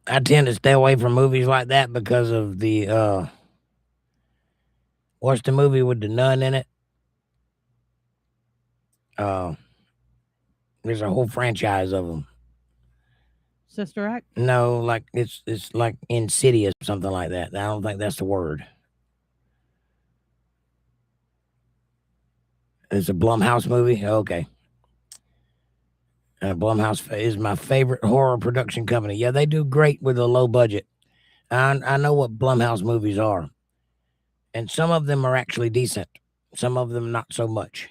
I tend to stay away from movies like that because of the what's the movie with the nun in it? There's a whole franchise of them. Sister Act. No, like it's like Insidious, something like that. I don't think that's the word. It's a Blumhouse movie. Okay. Blumhouse is my favorite horror production company. Yeah, they do great with a low budget. I know what Blumhouse movies are, and some of them are actually decent. Some of them not so much,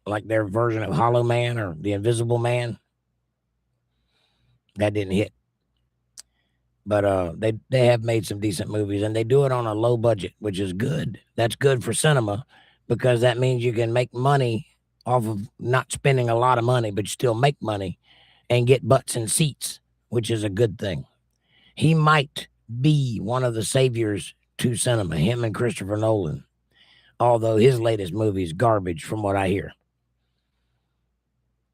like their version of Hollow Man or The Invisible Man. That didn't hit, but they have made some decent movies, and they do it on a low budget, which is good. That's good for cinema because that means you can make money off of not spending a lot of money, but you still make money and get butts and seats, which is a good thing. He might be one of the saviors to cinema, him and Christopher Nolan, although his latest movie is garbage from what I hear.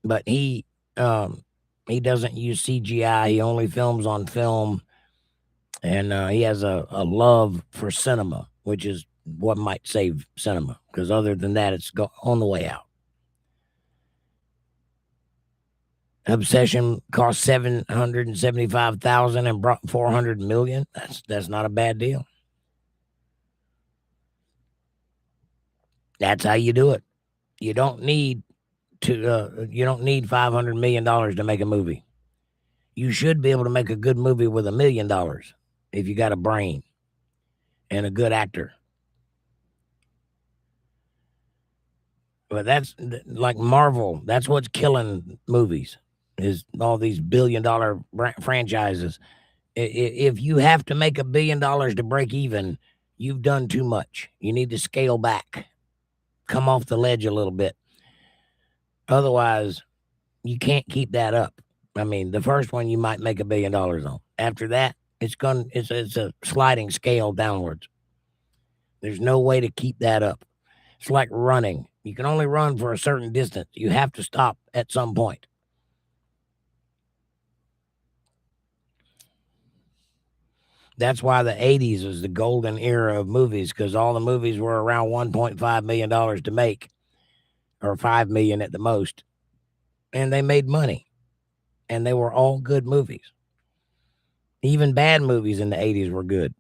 But he doesn't use CGI. He only films on film, and he has a love for cinema, which is what might save cinema, because other than that, it's on the way out. Obsession cost $775,000 and brought $400 million. That's not a bad deal. That's how you do it. You don't need $500 million to make a movie. You should be able to make a good movie with $1 million if you got a brain and a good actor. But that's like Marvel. That's what's killing movies, is all these billion-dollar franchises. If you have to make $1 billion to break even, you've done too much. You need to scale back, come off the ledge a little bit. Otherwise, you can't keep that up. I mean, the first one you might make $1 billion on. After that, it's a sliding scale downwards. There's no way to keep that up. It's like running. You can only run for a certain distance. You have to stop at some point. That's why the 80s was the golden era of movies, because all the movies were around $1.5 million to make, or $5 million at the most. And they made money. And they were all good movies. Even bad movies in the 80s were good.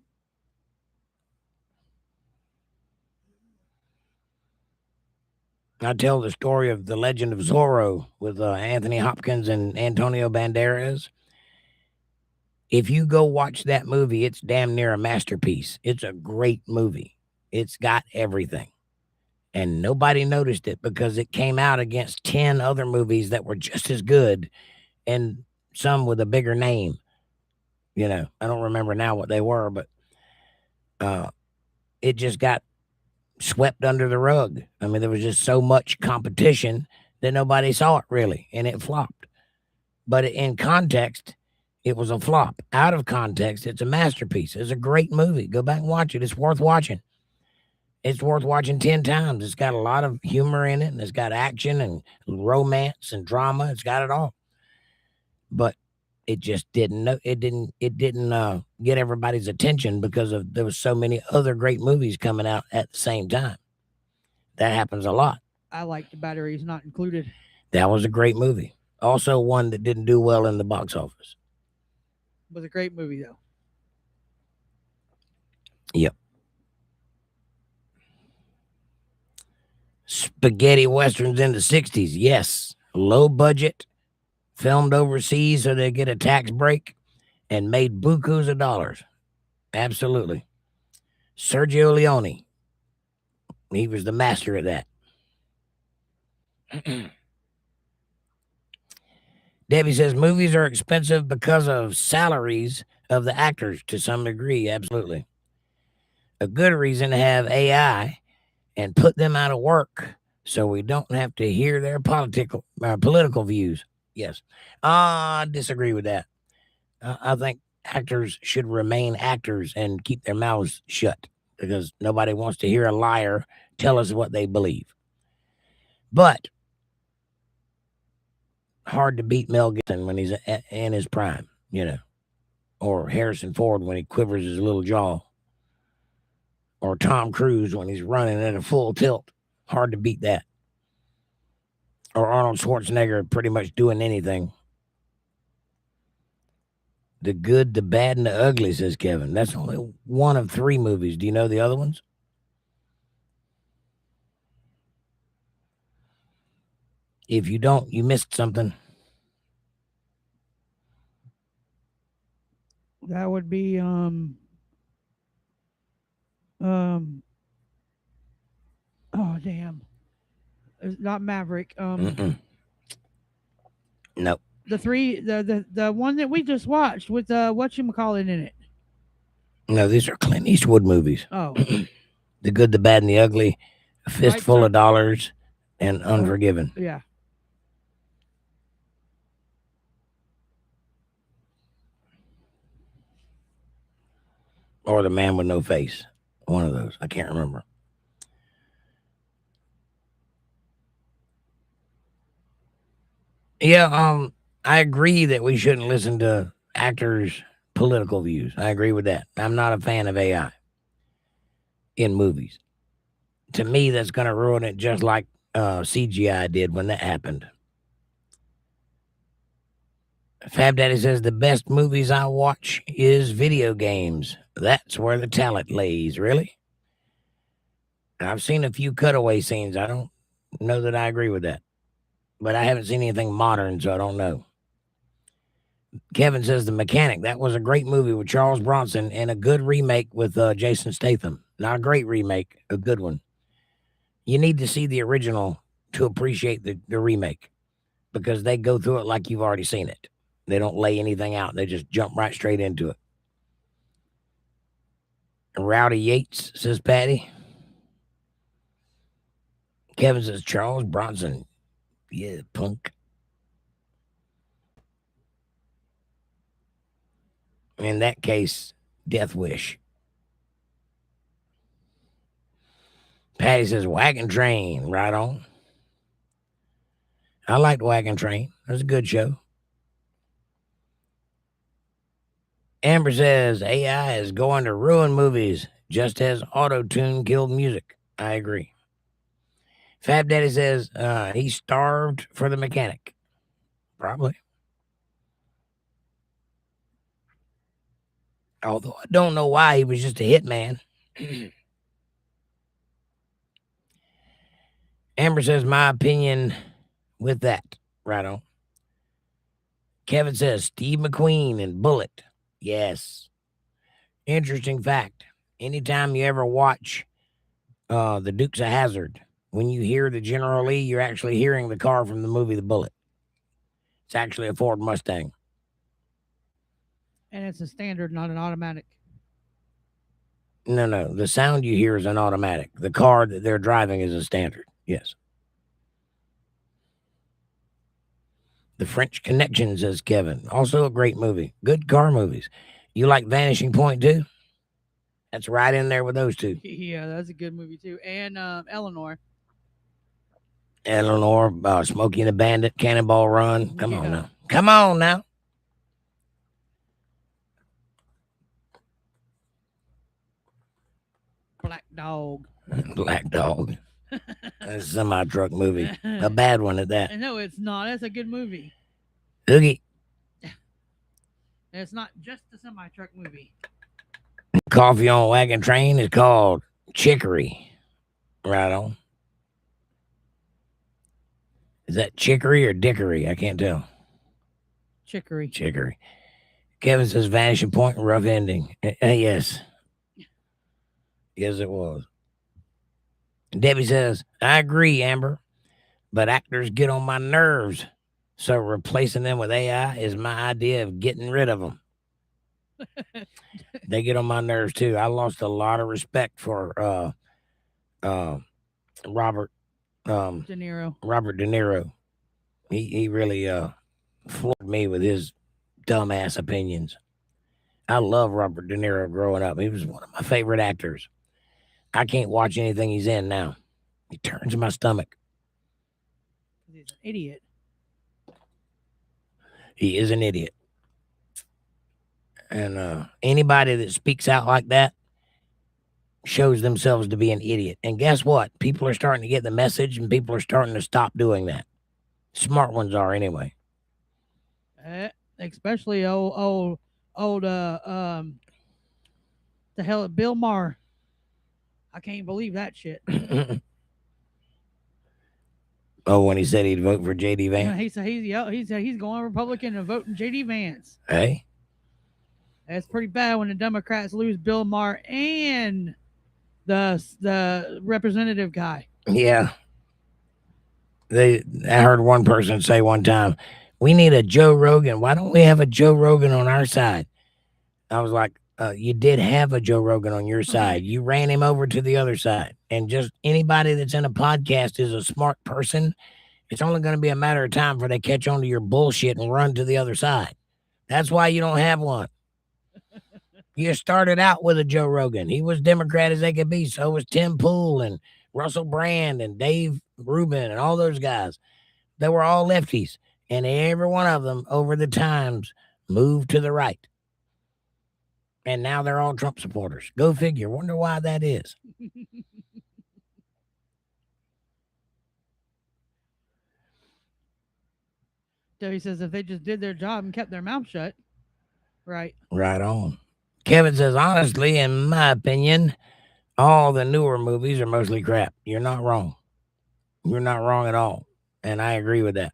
I tell the story of The Legend of Zorro with Anthony Hopkins and Antonio Banderas. If you go watch that movie, it's damn near a masterpiece. It's a great movie. It's got everything. And nobody noticed it because it came out against 10 other movies that were just as good, and some with a bigger name. You know, I don't remember now what they were, but it just got swept under the rug. I mean, there was just so much competition that nobody saw it really, and it flopped. But in context, it was a flop. Out of context, it's a masterpiece. It's a great movie. Go back and watch it. It's worth watching. It's worth watching 10 times. It's got a lot of humor in it, and it's got action and romance and drama. It's got it all. But it just didn't get everybody's attention because there was so many other great movies coming out at the same time. That happens a lot. I like The Batteries Not Included. That was a great movie. Also one that didn't do well in the box office. Was a great movie though. Yep. Spaghetti westerns in the 60s. Yes. Low budget, filmed overseas so they get a tax break, and made bukus of dollars. Absolutely. Sergio Leone. He was the master of that. Debbie says movies are expensive because of salaries of the actors to some degree. Absolutely. A good reason to have AI and put them out of work so we don't have to hear their political views. Yes. I disagree with that. I think actors should remain actors and keep their mouths shut because nobody wants to hear a liar tell us what they believe. But hard to beat Mel Gibson when he's in his prime, or Harrison Ford when he quivers his little jaw, or Tom Cruise when he's running at a full tilt. Hard to beat that. Or Arnold Schwarzenegger pretty much doing anything. The Good, the Bad, and the Ugly, says Kevin. That's only one of 3 movies. Do you know the other ones? If you don't, you missed something. That would be oh damn. It's not Maverick. Nope. The one that we just watched with whatchamacallit in it. No, these are Clint Eastwood movies. Oh. The Good, the Bad, and the Ugly, A Fistful of Dollars, and Unforgiven. Yeah. Or The Man with No Face. One of those. I can't remember. Yeah, I agree that we shouldn't listen to actors' political views. I agree with that. I'm not a fan of AI in movies. To me, that's going to ruin it just like CGI did when that happened. Fab Daddy says the best movies I watch is video games. That's where the talent lays. Really? I've seen a few cutaway scenes. I don't know that I agree with that. But I haven't seen anything modern, so I don't know. Kevin says The Mechanic. That was a great movie with Charles Bronson and a good remake with Jason Statham. Not a great remake, a good one. You need to see the original to appreciate the remake because they go through it like you've already seen it. They don't lay anything out. They just jump right straight into it. Rowdy Yates, says Patty. Kevin says Charles Bronson. Yeah, punk. In that case, Death Wish. Patty says Wagon Train. Right on. I liked Wagon Train. It was a good show. Amber says AI is going to ruin movies just as auto-tune killed music. I agree. Fab Daddy says he starved for The Mechanic. Probably. Although I don't know why he was just a hitman. Amber says my opinion with that. Right on. Kevin says Steve McQueen and Bullet. Yes. Interesting fact. Anytime you ever watch the Dukes of Hazzard, when you hear the General Lee, you're actually hearing the car from the movie The Bullet. It's actually a Ford Mustang. And it's a standard, not an automatic. No. The sound you hear is an automatic. The car that they're driving is a standard. Yes. The French Connection, says Kevin. Also a great movie. Good car movies. You like Vanishing Point too? That's right in there with those two. Yeah, that's a good movie too. And Eleanor. Smokey and the Bandit, Cannonball Run. Come on now. Come on now. Black Dog. Black Dog. That's a semi-truck movie. A bad one at that. No, it's not. It's a good movie. Oogie. It's not just a semi-truck movie. Coffee on Wagon Train is called Chicory. Right on. Is that Chicory or Dickory? I can't tell. Chicory. Kevin says Vanishing Point, rough ending. Yes. Yes, it was. Debbie says, I agree, Amber, but actors get on my nerves. So replacing them with AI is my idea of getting rid of them. They get on my nerves too. I lost a lot of respect for Robert De Niro. Robert De Niro. He really floored me with his dumbass opinions. I love Robert De Niro growing up. He was one of my favorite actors. I can't watch anything he's in now. He turns my stomach. He's an idiot. He is an idiot. And anybody that speaks out like that shows themselves to be an idiot. And guess what? People are starting to get the message, and people are starting to stop doing that. Smart ones are anyway. Especially the hell Bill Maher. I can't believe that shit. Oh, when he said he'd vote for J.D. Vance. He's going Republican and voting J.D. Vance. Hey, that's pretty bad when the Democrats lose Bill Maher and the representative guy. Yeah. I heard one person say one time, "We need a Joe Rogan. Why don't we have a Joe Rogan on our side?" I was like, you did have a Joe Rogan on your side. You ran him over to the other side. And just anybody that's in a podcast is a smart person. It's only going to be a matter of time before they catch on to your bullshit and run to the other side. That's why you don't have one. You started out with a Joe Rogan. He was Democrat as they could be. So was Tim Pool and Russell Brand and Dave Rubin and all those guys. They were all lefties. And every one of them over the times moved to the right. And now they're all Trump supporters. Go figure. Wonder why that is. So he says if they just did their job and kept their mouth shut, right. Right on. Kevin says, honestly, in my opinion, all the newer movies are mostly crap. You're not wrong. You're not wrong at all. And I agree with that.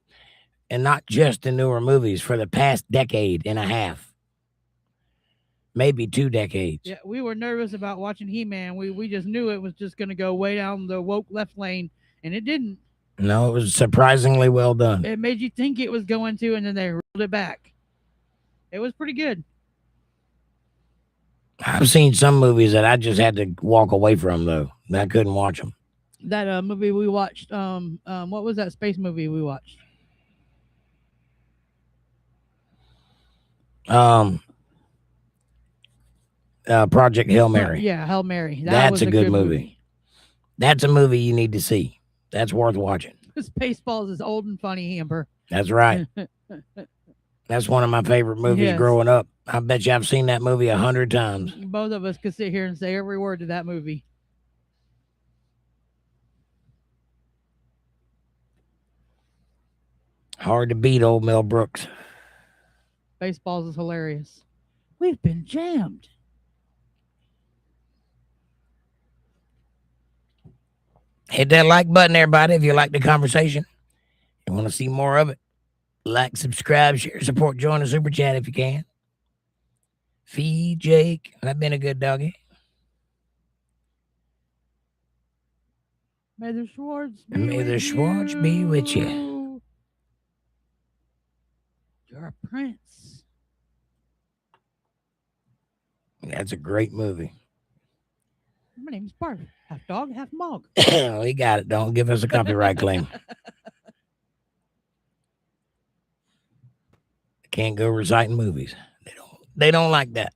And not just the newer movies, for the past decade and a half. Maybe 2 decades. Yeah, we were nervous about watching He-Man. We just knew it was just going to go way down the woke left lane, and it didn't. No, it was surprisingly well done. It made you think it was going to, and then they rolled it back. It was pretty good. I've seen some movies that I just had to walk away from, though. I couldn't watch them. That movie we watched, what was that space movie we watched? Project Hail Mary. Yeah, Hail Mary. That's a good movie. That's a movie you need to see. That's worth watching. Spaceballs is old and funny, Amber. That's right. That's one of my favorite movies growing up. I bet you I've seen that movie 100 times. Both of us could sit here and say every word to that movie. Hard to beat old Mel Brooks. Spaceballs is hilarious. We've been jammed. Hit that like button, everybody, if you like the conversation. You want to see more of it. Like, subscribe, share, support, join the super chat if you can. Feed Jake. I've been a good doggy. May the Schwartz be May with the Schwartz be with you. You're a prince. That's a great movie. My name's Bart. Half dog, half mog. We got it. Don't give us a copyright claim. Can't go reciting movies. They don't like that.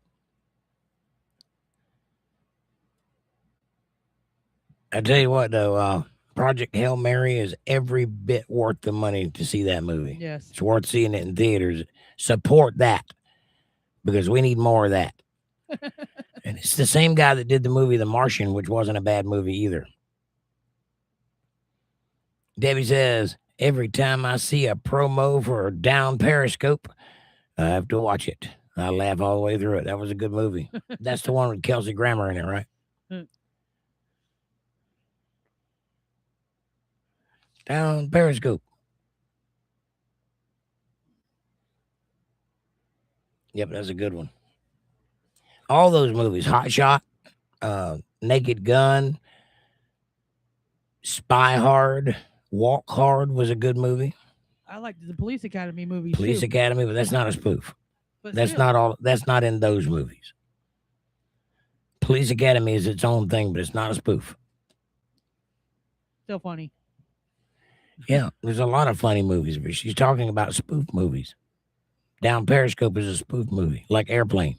I tell you what, though, Project Hail Mary is every bit worth the money to see that movie. Yes. It's worth seeing it in theaters. Support that, because we need more of that. And it's the same guy that did the movie The Martian, which wasn't a bad movie either. Debbie says, every time I see a promo for Down Periscope, I have to watch it. I laugh all the way through it. That was a good movie. That's the one with Kelsey Grammer in it, right? Down Periscope. Yep, that's a good one. All those movies, Hot Shot, Naked Gun, Spy Hard, Walk Hard was a good movie. I liked the Police Academy movies. Police Academy, but that's not a spoof. But that's still. not all. That's not in those movies. Police Academy is its own thing, but it's not a spoof. Still funny. Yeah, there's a lot of funny movies, but she's talking about spoof movies. Down Periscope is a spoof movie, like Airplane.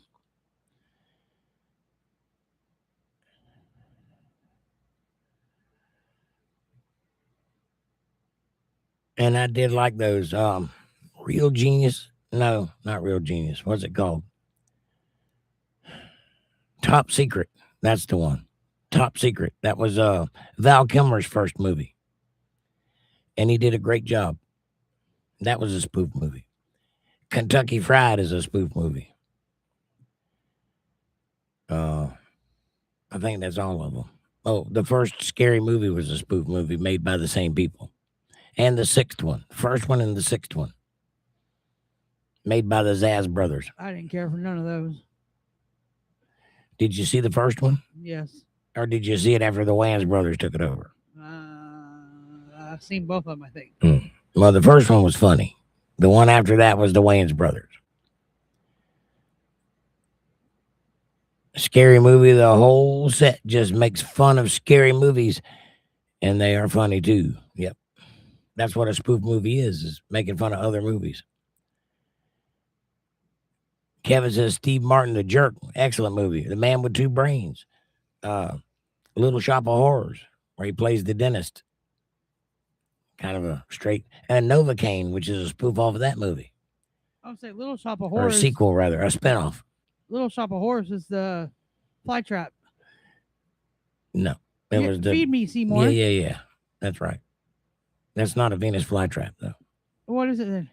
And I did like those. Real Genius. No, not Real Genius. What's it called? Top Secret. That's the one. Top Secret. That was Val Kilmer's first movie. And he did a great job. That was a spoof movie. Kentucky Fried is a spoof movie. I think that's all of them. Oh, the first Scary Movie was a spoof movie made by the same people. And the sixth one. First one and the sixth one. Made by the Zaz brothers. I didn't care for none of those. Did you see the first one? Yes. Or did you see it after the Wayans brothers took it over? I've seen both of them, I think. Well, the first one was funny. The one after that was the Wayans brothers. Scary Movie, the whole set just makes fun of scary movies, and they are funny too. Yep. That's what a spoof movie is making fun of other movies. Kevin says Steve Martin, The Jerk, excellent movie. The Man with Two Brains. Little Shop of Horrors, where he plays the dentist. Kind of a straight. And Novocaine, which is a spoof off of that movie. I would say Little Shop of Or a Horrors. sequel, rather, a spinoff. Little Shop of Horrors is the Flytrap. No. It was the Feed Me, Seymour. Yeah. That's right. That's not a Venus flytrap, though. What is it then?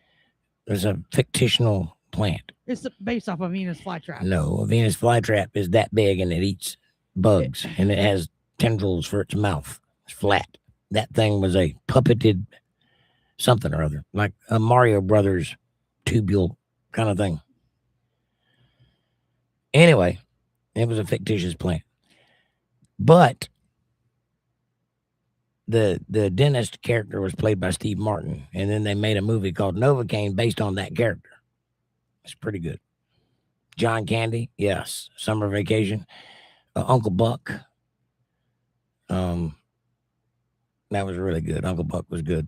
It's a fictional plant. It's based off a Venus flytrap. No, a Venus flytrap is that big and it eats bugs and it has tendrils for its mouth. It's flat. That thing was a puppeted something or other, like a Mario Brothers tubule kind of thing. Anyway, it was a fictitious plant. But the dentist character was played by Steve Martin, and then they made a movie called Novocaine based on that character. It's pretty good. John Candy, yes. Summer Vacation. Uncle Buck. That was really good. Uncle Buck was good.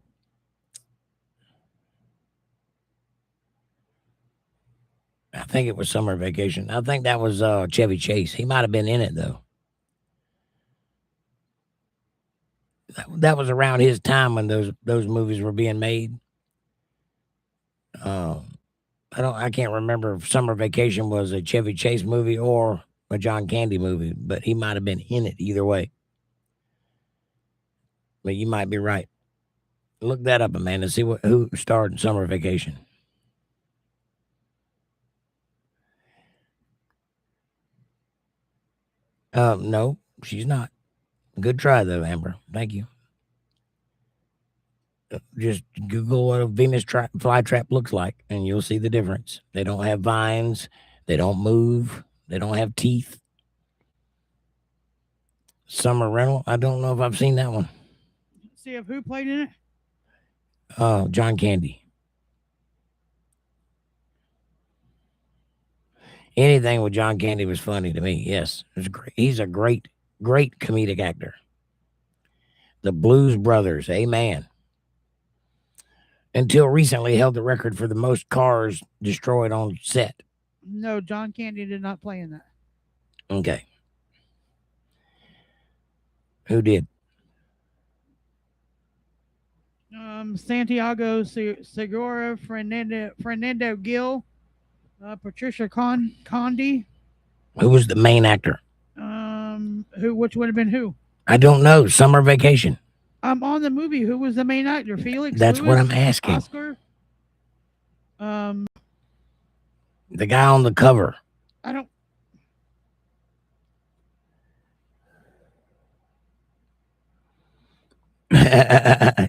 I think it was Summer Vacation. I think that was Chevy Chase. He might have been in it, though. That was around his time when those movies were being made. I can't remember if Summer Vacation was a Chevy Chase movie or a John Candy movie, but he might have been in it either way. But you might be right. Look that up, Amanda. See who starred in Summer Vacation. No, she's not. Good try though, Amber. Thank you. Just Google what a Venus flytrap looks like, and you'll see the difference. They don't have vines. They don't move. They don't have teeth. Summer Rental. I don't know if I've seen that one. See if who played in it? John Candy. Anything with John Candy was funny to me. Yes, it's great. He's a great comedic actor. The Blues Brothers. Amen. Until recently held the record for the most cars destroyed on set. No, John Candy did not play in that. Okay. Who did? Santiago Segura, Fernando Gil, Patricia Condi. Who was the main actor? Which would have been who? I don't know. Summer Vacation. On the movie, who was the main actor? Felix? That's Lewis? what I'm asking. Oscar? The guy on the cover. I don't.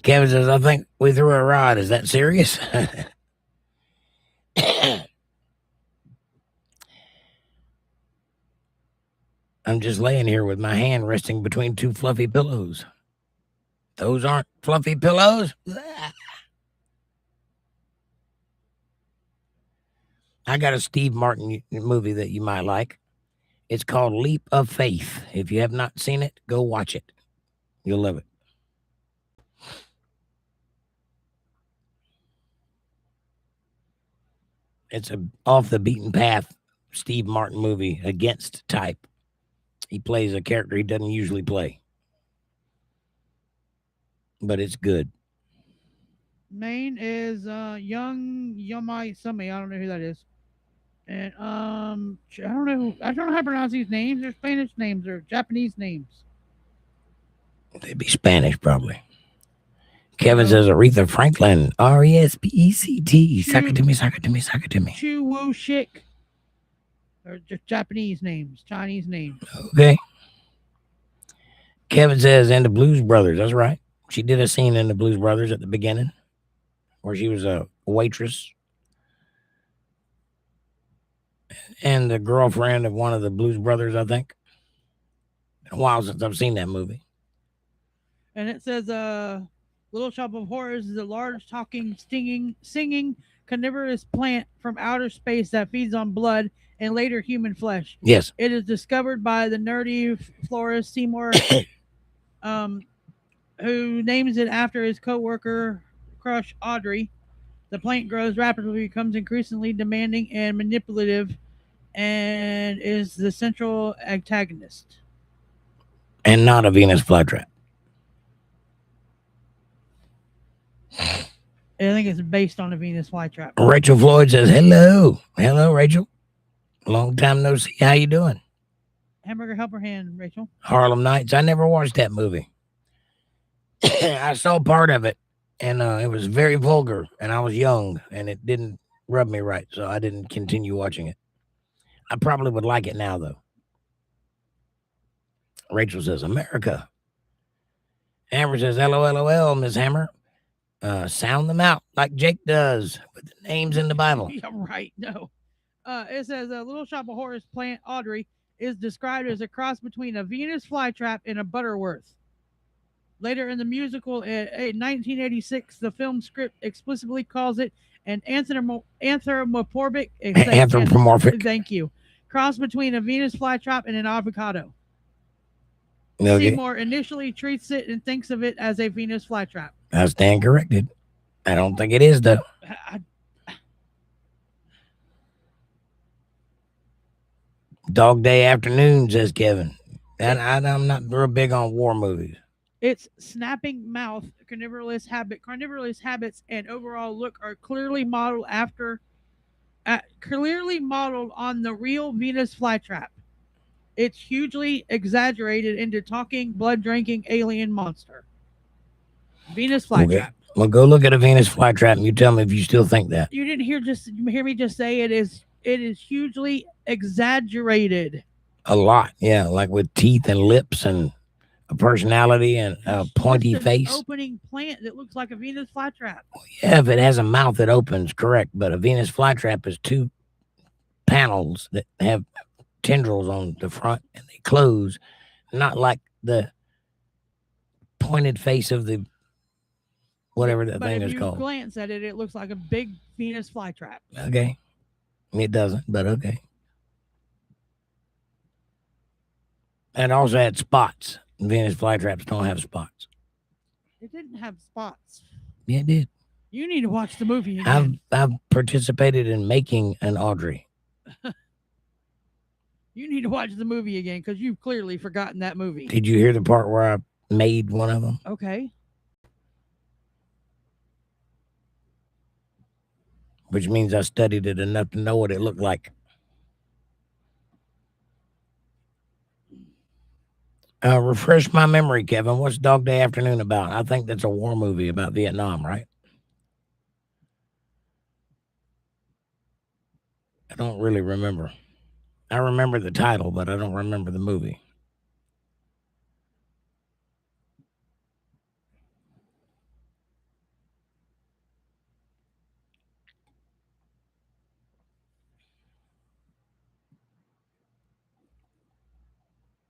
Kevin says, I think we threw a rod. Is that serious? I'm just laying here with my hand resting between two fluffy pillows. Those aren't fluffy pillows. I got a Steve Martin movie that you might like. It's called Leap of Faith. If you have not seen it, go watch it. You'll love it. It's a off the beaten path Steve Martin movie against type. He plays a character he doesn't usually play. But it's good. Main is young Yomai Sumi. I don't know who that is. And I don't know. I don't know how to pronounce these names. They're Spanish names or Japanese names. They'd be Spanish, probably. Kevin No. says Aretha Franklin. RESPECT. Suck Chu it to me, suck it to me, suck it to me. Chu Wu Shik. Or just Japanese names, Chinese names. Okay. Kevin says, and the Blues Brothers. That's right. She did a scene in the Blues Brothers at the beginning where she was a waitress and the girlfriend of one of the Blues Brothers, I think. Been a while since I've seen that movie. And it says, Little Shop of Horrors is a large, talking, singing, carnivorous plant from outer space that feeds on blood and later human flesh. Yes. It is discovered by the nerdy florist Seymour, who names it after his co-worker crush Audrey. The plant grows rapidly, becomes increasingly demanding and manipulative, and is the central antagonist. And not a Venus flytrap. I think it's based on a Venus flytrap. Rachel Floyd says, hello. Hello, Rachel. Long time no see. How you doing? Hamburger helper hand, Rachel. Harlem Nights. I never watched that movie. I saw part of it, and it was very vulgar, and I was young, and it didn't rub me right, so I didn't continue watching it. I probably would like it now, though. Rachel says, America. Hammer says, LOL, Miss Hammer. Sound them out like Jake does with the names in the Bible. Yeah, right. No. It says a Little Shop of Horrors plant Audrey is described as a cross between a Venus flytrap and a Butterworth. Later in the musical in 1986, the film script explicitly calls it an anthropomorphic. Anthropomorphic. Thank you. Cross between a Venus flytrap and an avocado. Okay. Seymour initially treats it and thinks of it as a Venus flytrap. I stand corrected. I don't think it is, though. Dog Day Afternoon, says Kevin. And I'm not real big on war movies. Its snapping mouth, carnivorous habits, and overall look are clearly modeled on the real Venus flytrap. It's hugely exaggerated into talking, blood-drinking alien monster. Venus flytrap. Okay. Well, go look at a Venus flytrap and you tell me if you still think that. You didn't hear me just say it is hugely exaggerated. A lot, yeah, like with teeth and lips and a personality and a pointy face. Opening plant that looks like a Venus flytrap. Well, yeah, if it has a mouth that opens, correct. But a Venus flytrap is two panels that have tendrils on the front and they close, not like the pointed face of the whatever that thing is called. If you glance at it, it looks like a big Venus flytrap. Okay. It doesn't, but okay. And also had spots. Venus flytraps don't have spots. It didn't have spots. Yeah, it did. You need to watch the movie again. I've participated in making an Audrey. You need to watch the movie again because you've clearly forgotten that movie. Did you hear the part where I made one of them? Okay. Which means I studied it enough to know what it looked like. Refresh my memory, Kevin. What's Dog Day Afternoon about? I think that's a war movie about Vietnam, right? I don't really remember. I remember the title, but I don't remember the movie.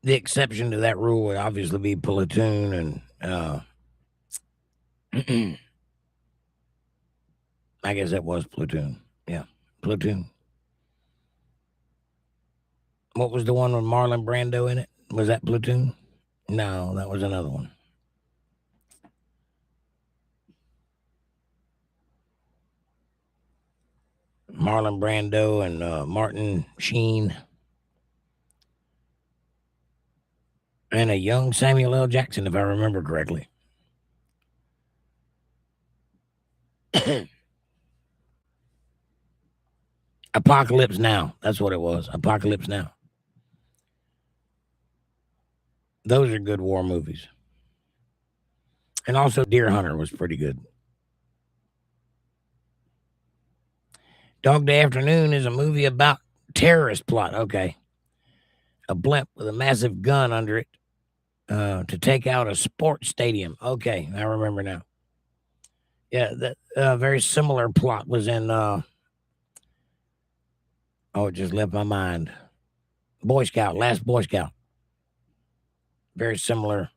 The exception to that rule would obviously be Platoon and I guess that was Platoon. Yeah, Platoon. What was the one with Marlon Brando in it? Was that Platoon? No, that was another one. Marlon Brando and Martin Sheen. And a young Samuel L. Jackson, if I remember correctly. Apocalypse Now. That's what it was. Apocalypse Now. Those are good war movies. And also Deer Hunter was pretty good. Dog Day Afternoon is a movie about terrorist plot. Okay. A blimp with a massive gun under it to take out a sports stadium. Okay, I remember now. Yeah, that very similar plot was in it just left my mind. Boy Scout, Last Boy Scout. Very similar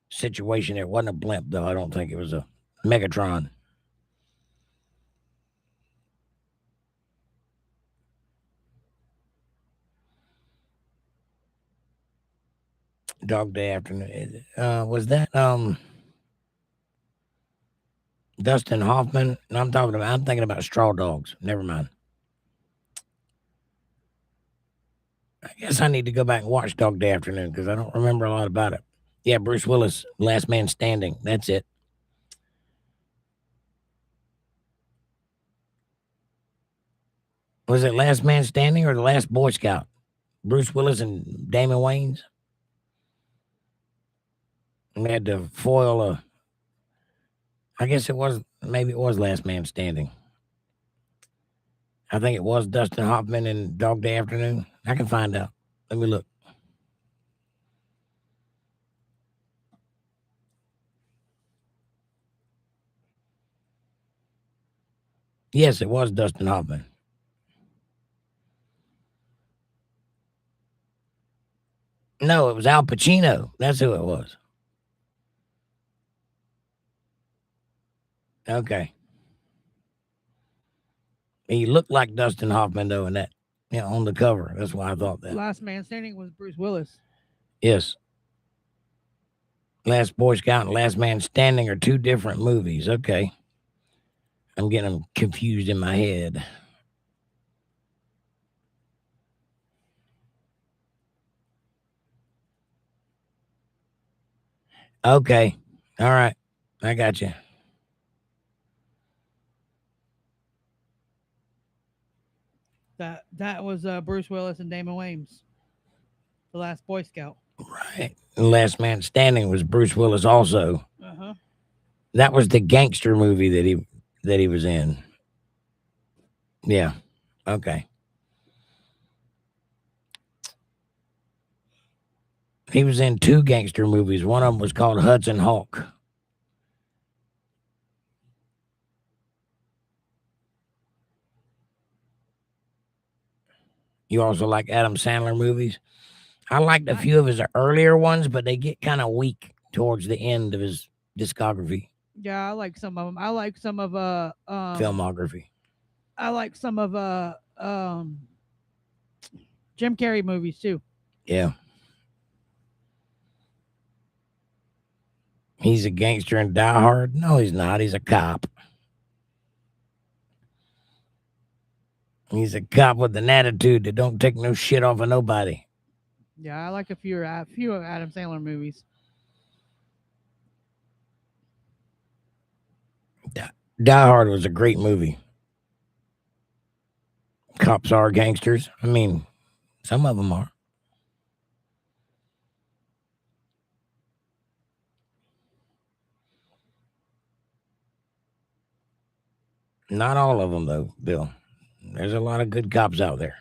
situation. It wasn't a blimp, though. I don't think it was a Megatron. Dog Day Afternoon. Was that Dustin Hoffman? No, I'm thinking about Straw Dogs. Never mind. I guess I need to go back and watch Dog Day Afternoon because I don't remember a lot about it. Yeah, Bruce Willis, Last Man Standing. That's it. Was it Last Man Standing or The Last Boy Scout? Bruce Willis and Damon Wayans? And they had to foil I guess maybe it was Last Man Standing. I think it was Dustin Hoffman in Dog Day Afternoon. I can find out. Let me look. Yes, it was Dustin Hoffman. No, it was Al Pacino. That's who it was. Okay. He looked like Dustin Hoffman, though, in that, on the cover. That's why I thought that. Last Man Standing was Bruce Willis. Yes. Last Boy Scout and Last Man Standing are two different movies. Okay. I'm getting them confused in my head. Okay. All right. I got you. That was Bruce Willis and Damon Wayans, The Last Boy Scout. Right. Last Man Standing was Bruce Willis also. Uh-huh. That was the gangster movie that he was in. Yeah. Okay. He was in two gangster movies. One of them was called Hudson Hawk. You also like Adam Sandler movies? I liked a few of his earlier ones, but they get kind of weak towards the end of his discography. Yeah, I like some of them. I like some of filmography. I like some of Jim Carrey movies too. Yeah. He's a gangster in Die Hard? No, he's not. He's a cop. He's a cop with an attitude that don't take no shit off of nobody. Yeah, I like a few of Adam Sandler movies. Die Hard was a great movie. Cops are gangsters. I mean, some of them are. Not all of them, though, Bill. There's a lot of good cops out there.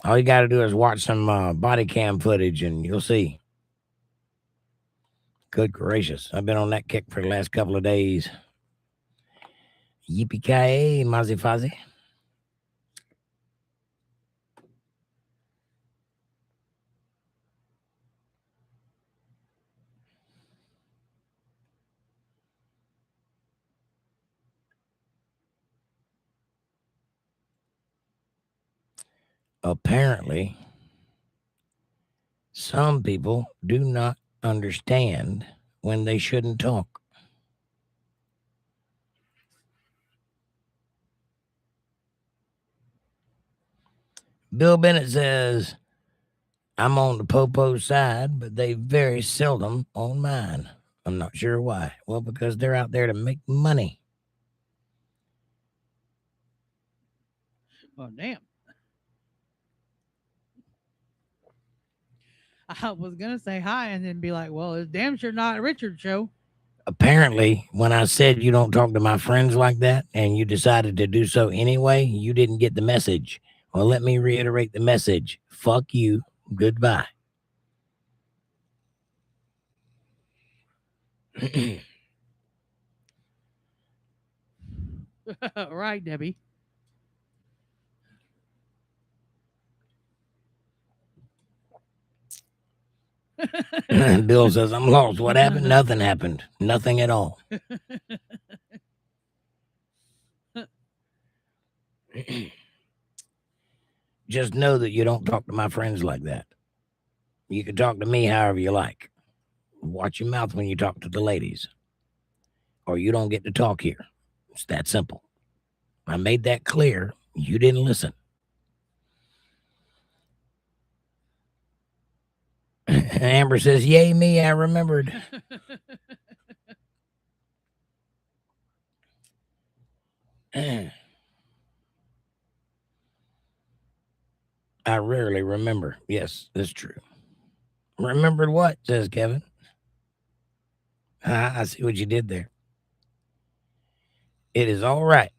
All you got to do is watch some body cam footage and you'll see. Good gracious. I've been on that kick for the last couple of days. Yippee-ki-yay, Mazzy Fozzie. Apparently, some people do not understand when they shouldn't talk. Bill Bennett says, I'm on the Popo's side, but they very seldom on mine. I'm not sure why. Well, because they're out there to make money. Oh, damn. I was going to say hi and then be like, well, it's damn sure not a Richard show. Apparently, when I said you don't talk to my friends like that and you decided to do so anyway, you didn't get the message. Well, let me reiterate the message. Fuck you. Goodbye. Right, Debbie. Bill says, I'm lost. What happened? Nothing happened. Nothing at all. Just know that you don't talk to my friends like that. You can talk to me however you like. Watch your mouth when you talk to the ladies, or you don't get to talk here. It's that simple. I made that clear. You didn't listen. Amber says, yay me, I remembered. I rarely remember. Yes, that's true. Remembered what? Says Kevin. I see what you did there. It is all right.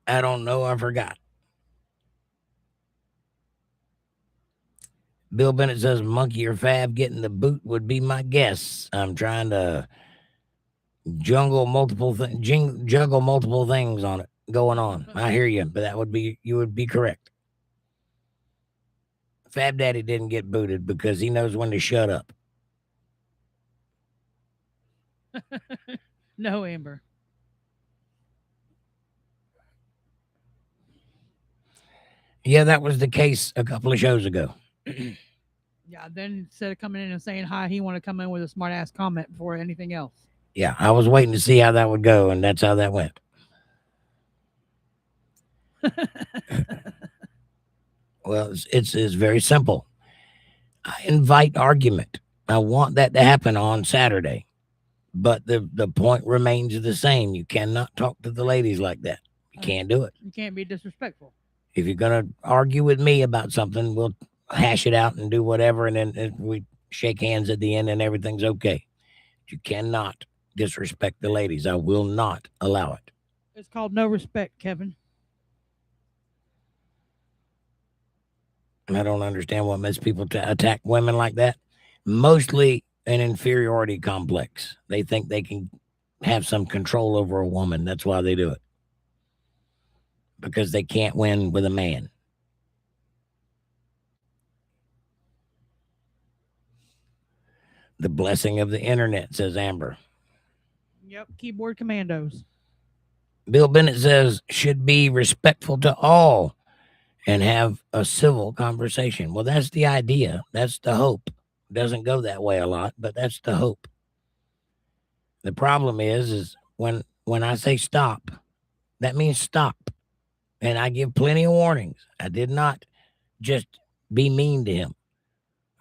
I don't know. I forgot. Bill Bennett says, Monkey or Fab getting the boot would be my guess. I'm trying to juggle multiple things on it going on. I hear you, but you would be correct. Fab Daddy didn't get booted because he knows when to shut up. No, Amber. Yeah, that was the case a couple of shows ago. Yeah, then instead of coming in and saying hi, he wanted to come in with a smart ass comment before anything else. Yeah, I was waiting to see how that would go, and that's how that went. Well, it's very simple. I invite argument. I want that to happen on Saturday. But the point remains the same. You cannot talk to the ladies like that. You can't do it. You can't be disrespectful. If you're going to argue with me about something, we'll hash it out and do whatever, and then we shake hands at the end and everything's okay. You cannot disrespect the ladies. I will not allow it. It's called no respect, Kevin. I don't understand what makes people attack women like that. Mostly an inferiority complex. They think they can have some control over a woman. That's why they do it. Because they can't win with a man. The blessing of the internet, says Amber. Yep, keyboard commandos. Bill Bennett says, should be respectful to all and have a civil conversation. Well, that's the idea. That's the hope. Doesn't go that way a lot, but that's the hope. The problem is when I say stop, that means stop. And I give plenty of warnings. I did not just be mean to him.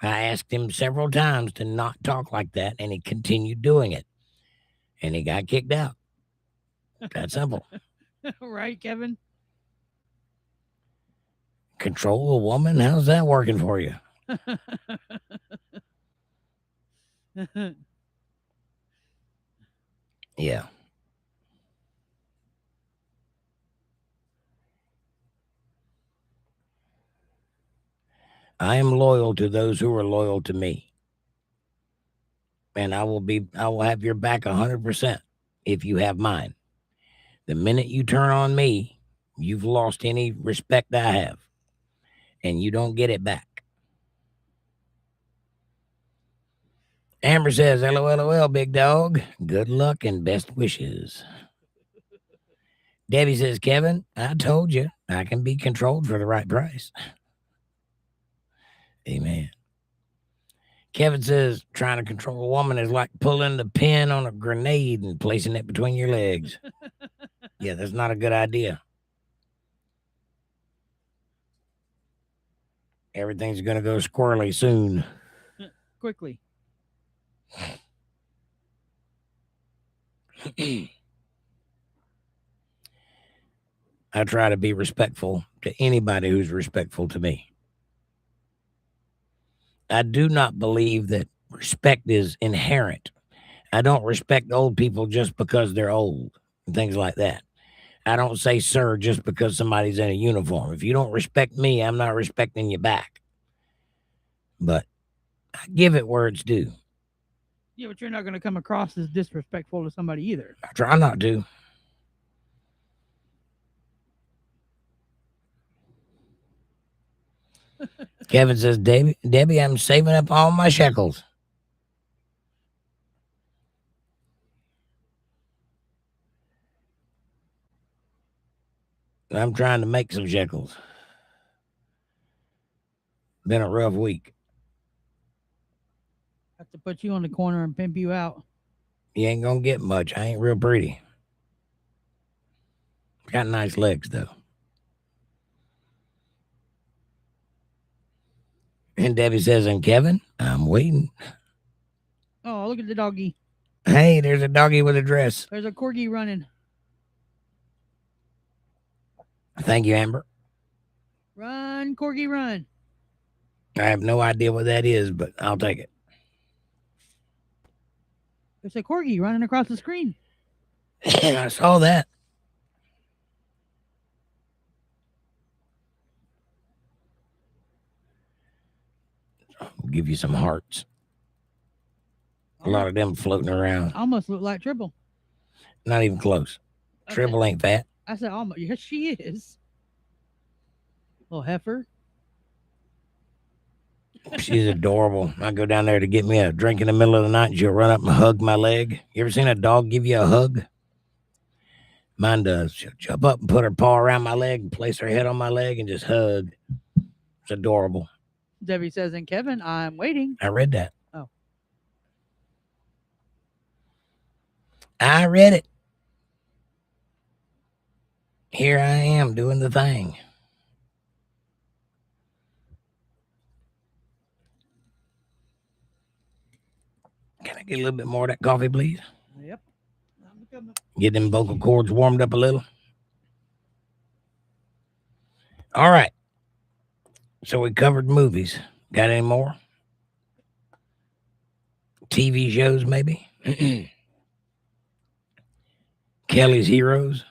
I asked him several times to not talk like that, and he continued doing it. And he got kicked out. That simple. Right, Kevin? Control a woman? How's that working for you? Yeah. I am loyal to those who are loyal to me. And I will have your back 100% if you have mine. The minute you turn on me, you've lost any respect I have. And you don't get it back. Amber says, LOL, big dog. Good luck and best wishes. Debbie says, Kevin, I told you I can be controlled for the right price. Amen. Kevin says trying to control a woman is like pulling the pin on a grenade and placing it between your legs. Yeah, that's not a good idea. Everything's going to go squirrely soon. Quickly. I try to be respectful to anybody who's respectful to me. I do not believe that respect is inherent. I don't respect old people just because they're old and things like that. I don't say sir just because somebody's in a uniform. If you don't respect me, I'm not respecting you back. But I give it where it's due. Yeah, but you're not going to come across as disrespectful to somebody either. I try not to. Kevin says, Debbie, I'm saving up all my shekels. I'm trying to make some shekels. Been a rough week. Have to put you on the corner and pimp you out. You ain't gonna get much. I ain't real pretty. Got nice legs though. And Debbie says, and Kevin, I'm waiting. Oh, look at the doggy. Hey, there's a doggy with a dress. There's a corgi running. Thank you, Amber. Run, corgi, run. I have no idea what that is, but I'll take it. There's a corgi running across the screen. I saw that. I'll give you some hearts. A lot of them floating around. Almost look like Tribble. Not even close. Tribble ain't fat. I said almost. Yes, she is. Little heifer. She's adorable. I go down there to get me a drink in the middle of the night and she'll run up and hug my leg. You ever seen a dog give you a hug? Mine does. She'll jump up and put her paw around my leg and place her head on my leg and just hug. It's adorable. Debbie says, and Kevin, I'm waiting. I read that. Oh. I read it. Here I am doing the thing. Can I get a little bit more of that coffee, please? Yep. Get them vocal cords warmed up a little. All right. So we covered movies. Got any more? TV shows, maybe? Kelly's Heroes.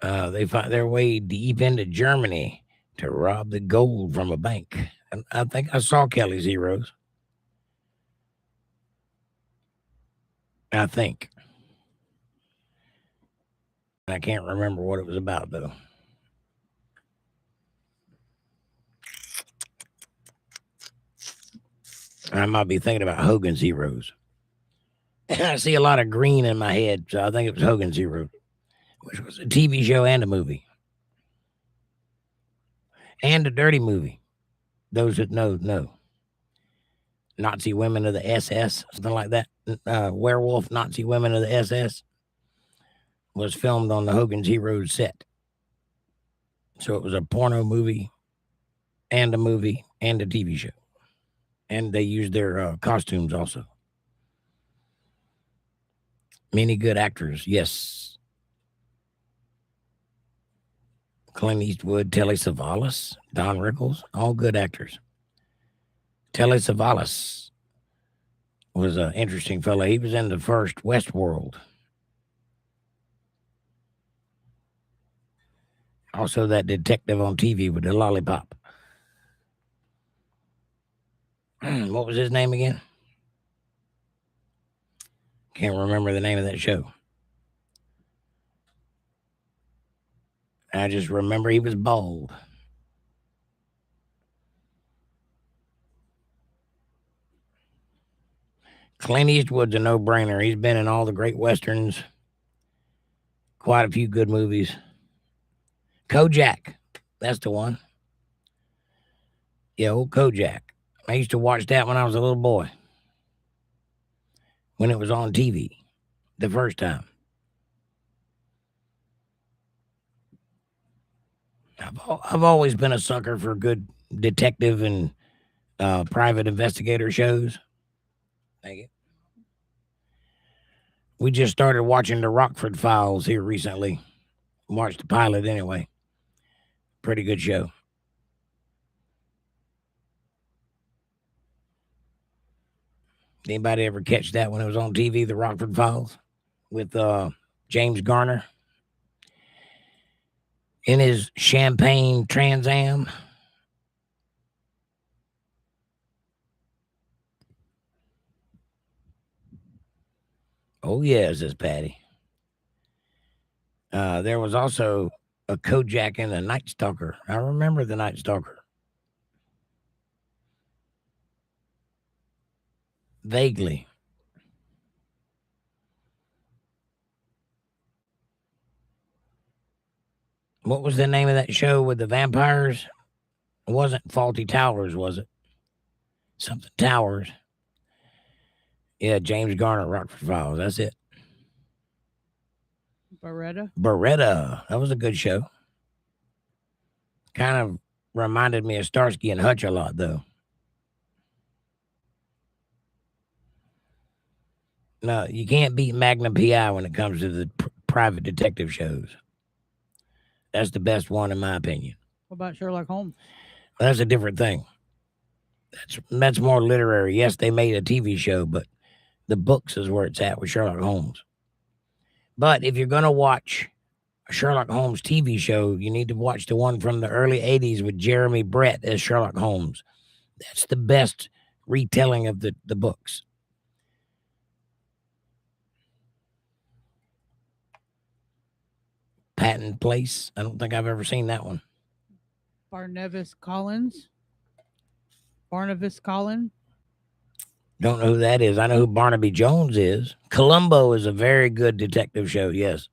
They find their way deep into Germany to rob the gold from a bank. And I think I saw Kelly's Heroes. I think. I can't remember what it was about, though. I might be thinking about Hogan's Heroes. I see a lot of green in my head, so I think it was Hogan's Heroes, which was a TV show and a movie. And a dirty movie. Those that know. Nazi Women of the SS, something like that. Werewolf Nazi Women of the SS was filmed on the Hogan's Heroes set. So it was a porno movie and a movie and a TV show. And they used their costumes also. Many good actors, yes. Clint Eastwood, Telly Savalas, Don Rickles, all good actors. Telly Savalas was an interesting fellow. He was in the first Westworld. Also that detective on TV with the lollipop. What was his name again? Can't remember the name of that show. I just remember he was bald. Clint Eastwood's a no-brainer. He's been in all the great westerns. Quite a few good movies. Kojak. That's the one. Yeah, old Kojak. I used to watch that when I was a little boy. When it was on TV the first time. I've always been a sucker for good detective and private investigator shows. Thank you. We just started watching the Rockford Files here recently. Watched the pilot anyway. Pretty good show. Anybody ever catch that when it was on TV, the Rockford Files, with James Garner in his champagne Trans Am? Oh yeah, says Patty. There was also a Kojak and a Night Stalker. I remember the Night Stalker vaguely. What was the name of that show with the vampires? It wasn't Faulty Towers, was it? Something Towers. Yeah, James Garner, Rockford Files. That's it. Beretta. That was a good show. Kind of reminded me of Starsky and Hutch a lot, though. No, you can't beat Magnum PI when it comes to the private detective shows. That's the best one, in my opinion. What about Sherlock Holmes? Well, that's a different thing. That's more literary. Yes, they made a TV show, but the books is where it's at with Sherlock Holmes. But if you're going to watch a Sherlock Holmes TV show, you need to watch the one from the early 80s with Jeremy Brett as Sherlock Holmes. That's the best retelling of the books. Patton Place. I don't think I've ever seen that one. Barnabas Collins. Don't know who that is. I know who Barnaby Jones is. Columbo is a very good detective show, yes.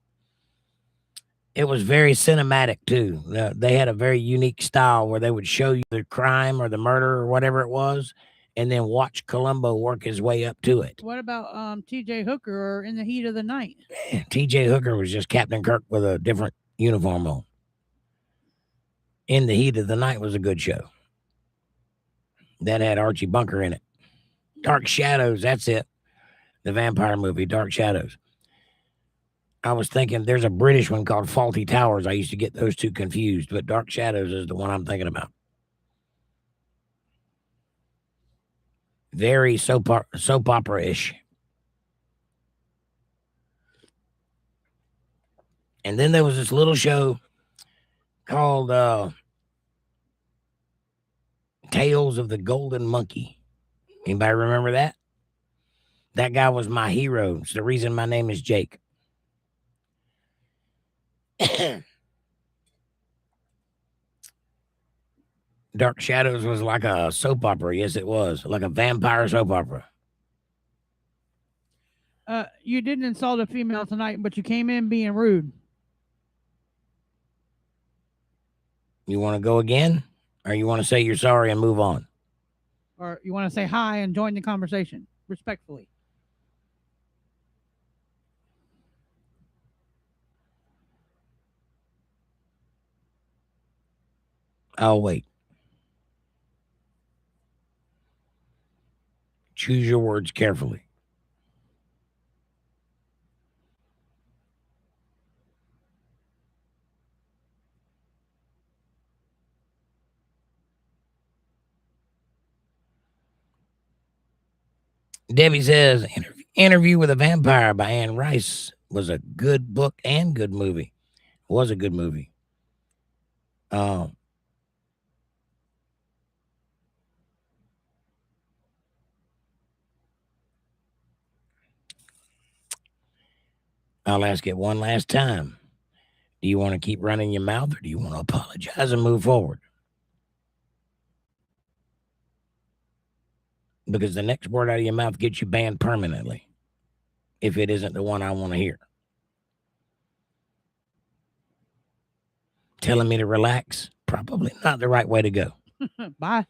It was very cinematic, too. They had a very unique style where they would show you the crime or the murder or whatever it was, and then watch Columbo work his way up to it. What about T.J. Hooker or In the Heat of the Night? T.J. Hooker was just Captain Kirk with a different uniform on. In the Heat of the Night was a good show. That had Archie Bunker in it. Dark Shadows, that's it. The vampire movie, Dark Shadows. I was thinking there's a British one called Faulty Towers. I used to get those two confused, but Dark Shadows is the one I'm thinking about. Very soap opera-ish. And then there was this little show called Tales of the Golden Monkey. Anybody remember that? That guy was my hero. It's the reason my name is Jake. Dark Shadows was like a soap opera. Yes, it was. Like a vampire soap opera. You didn't insult a female tonight, but you came in being rude. You want to go again? Or you want to say you're sorry and move on? Or you want to say hi and join the conversation respectfully? I'll wait. Choose your words carefully. Debbie says, Interview with a Vampire by Anne Rice was a good book and good movie. Was a good movie. I'll ask it one last time. Do you want to keep running your mouth, or do you want to apologize and move forward? Because the next word out of your mouth gets you banned permanently if it isn't the one I want to hear. Telling me to relax? Probably not the right way to go. Bye.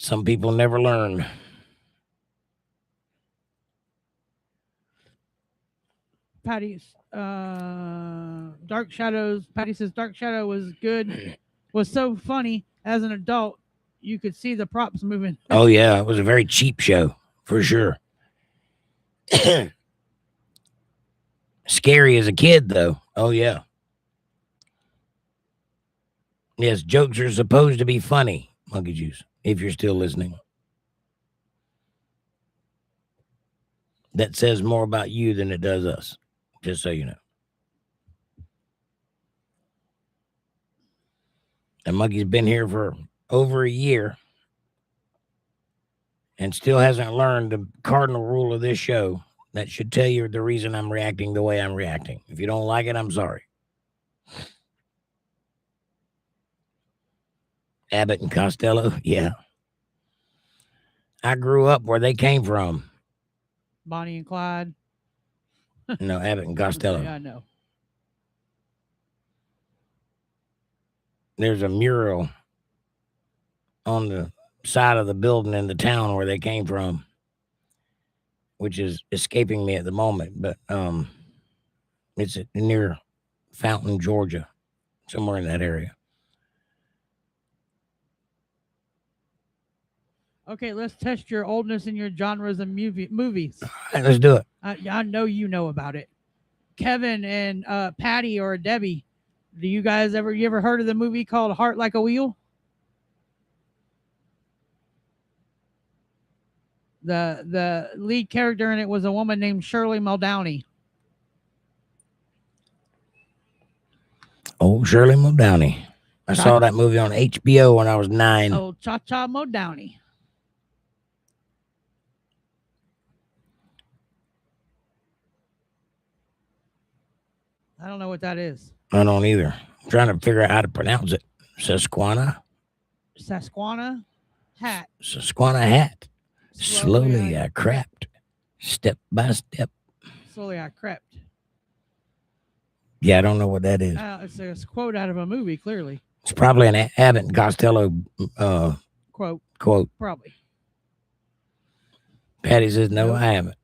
Some people never learn. Patty's Dark Shadows. Patty says Dark Shadow was good. Was so funny as an adult. You could see the props moving. Oh yeah, it was a very cheap show for sure. Scary as a kid though. Oh yeah. Yes, jokes are supposed to be funny, Monkey Juice, if you're still listening. That says more about you than it does us, just so you know. And Monkey's been here for over a year and still hasn't learned the cardinal rule of this show. That should tell you the reason I'm reacting the way I'm reacting. If you don't like it, I'm sorry. Abbott and Costello, yeah. I grew up where they came from. Bonnie and Clyde. No, Abbott and Costello. Yeah, I know. There's a mural on the side of the building in the town where they came from, which is escaping me at the moment, but it's near Fountain, Georgia, somewhere in that area. Okay, let's test your oldness in your genres of movies. All right, let's do it. I know you know about it. Kevin and Patty or Debbie, do you guys ever heard of the movie called Heart Like a Wheel? The lead character in it was a woman named Shirley Muldowney. Oh, Shirley Muldowney. I saw that movie on HBO when I was 9. Oh, Cha-Cha Muldowney. I don't know what that is. I don't either. I'm trying to figure out how to pronounce it. Susquehanna hat. Susquehanna hat. Slowly I crept, step by step. Slowly I crept. Yeah, I don't know what that is. It's a quote out of a movie, clearly. It's probably an Abbott and Costello quote. Probably. Patty says, no, I haven't.